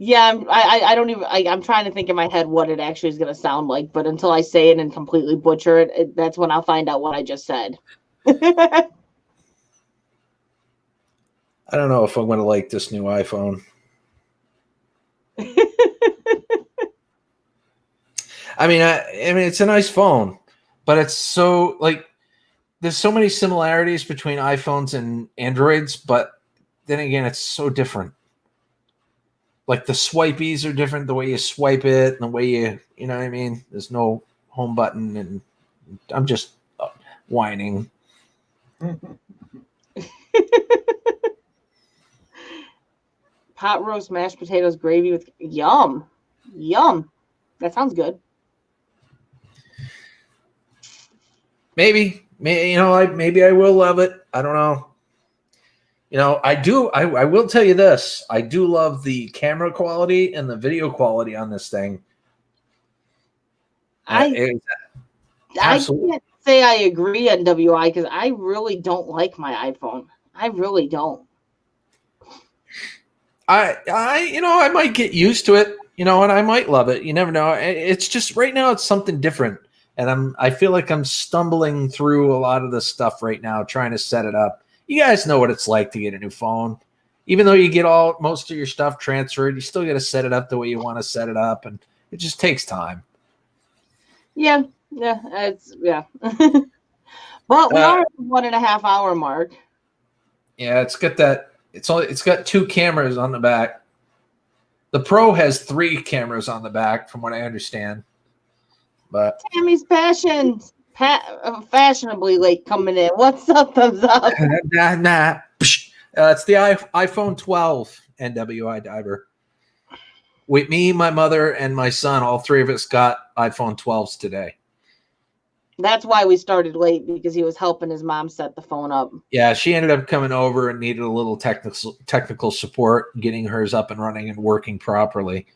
Yeah, I don't even. I'm trying to think in my head what it actually is going to sound like, but until I say it and completely butcher it, that's when I'll find out what I just said. I don't know if I'm going to like this new iPhone. I mean, it's a nice phone, but it's so like there's so many similarities between iPhones and Androids, but then again, it's so different. Like the swipies are different, the way you swipe it, and the way you know what I mean? There's no home button, and I'm just whining. Pot roast, mashed potatoes, gravy with yum. That sounds good. Maybe maybe I will love it. I don't know. I will tell you this. I do love the camera quality and the video quality on this thing. I can't say I agree on WI because I really don't like my iPhone. I really don't. I might get used to it, and I might love it. You never know. It's just right now it's something different. And I feel like I'm stumbling through a lot of this stuff right now, trying to set it up. You guys know what it's like to get a new phone. Even though you get most of your stuff transferred, you still got to set it up the way you want to set it up. And it just takes time. Yeah. But we are at the 1.5 hour mark. Yeah, it's got 2 cameras on the back. The Pro has 3 cameras on the back, from what I understand. But Tammy's fashionably late coming in. What's up? Thumbs up. nah. It's the iPhone 12 NWI diver. With me, my mother, and my son, all 3 of us got iPhone 12s today. That's why we started late, because he was helping his mom set the phone up. Yeah, she ended up coming over and needed a little technical support, getting hers up and running and working properly.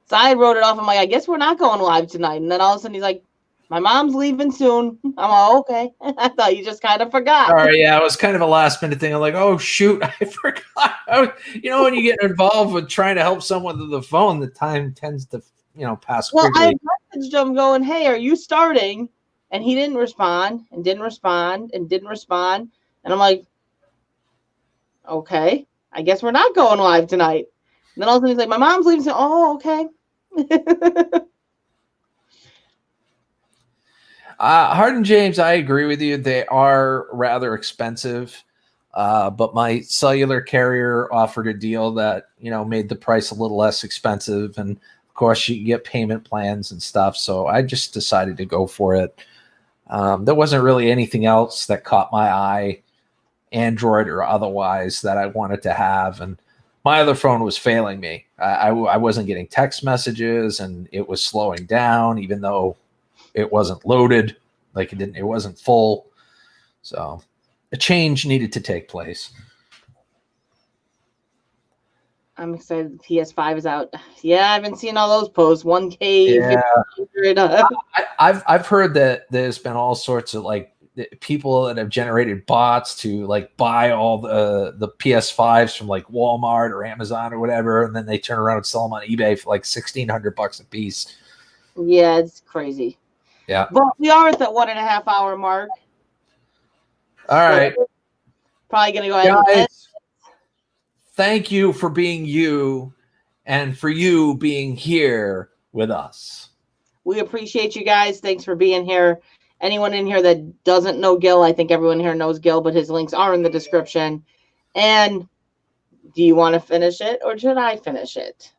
So I wrote it off. I'm like, I guess we're not going live tonight. And then all of a sudden he's like, my mom's leaving soon. I'm all okay. I thought you just kind of forgot. All right, yeah, it was kind of a last minute thing. I'm like, oh shoot, I forgot. When you get involved with trying to help someone with the phone, the time tends to pass quickly. Well, I messaged him going, hey, are you starting? And he didn't respond and didn't respond and didn't respond. And I'm like, okay, I guess we're not going live tonight. And then all of a sudden he's like, my mom's leaving. So, oh, okay. Hardin James, I agree with you. They are rather expensive, but my cellular carrier offered a deal that made the price a little less expensive, and of course you get payment plans and stuff. So I just decided to go for it. There wasn't really anything else that caught my eye, Android or otherwise, that I wanted to have, and my other phone was failing me. I wasn't getting text messages, and it was slowing down, even though it wasn't loaded, like it wasn't full. So a change needed to take place. I'm excited. The PS5 is out. Yeah, I've been seeing all those posts. 1K. Yeah. I've heard that there's been all sorts of people that have generated bots to buy all the PS5s from Walmart or Amazon or whatever, and then they turn around and sell them on eBay for $1,600 a piece. Yeah, it's crazy. Yeah. But we are at that 1.5 hour mark. All right. Probably gonna go ahead and thank you for being you, and for you being here with us. We appreciate you guys. Thanks for being here. Anyone in here that doesn't know Gill, I think everyone here knows Gill, but his links are in the description. And do you want to finish it, or should I finish it?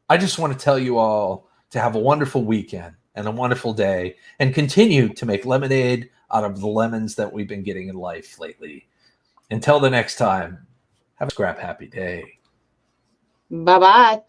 I just want to tell you all to have a wonderful weekend and a wonderful day, and continue to make lemonade out of the lemons that we've been getting in life lately. Until the next time, have a scrap happy day. Bye-bye.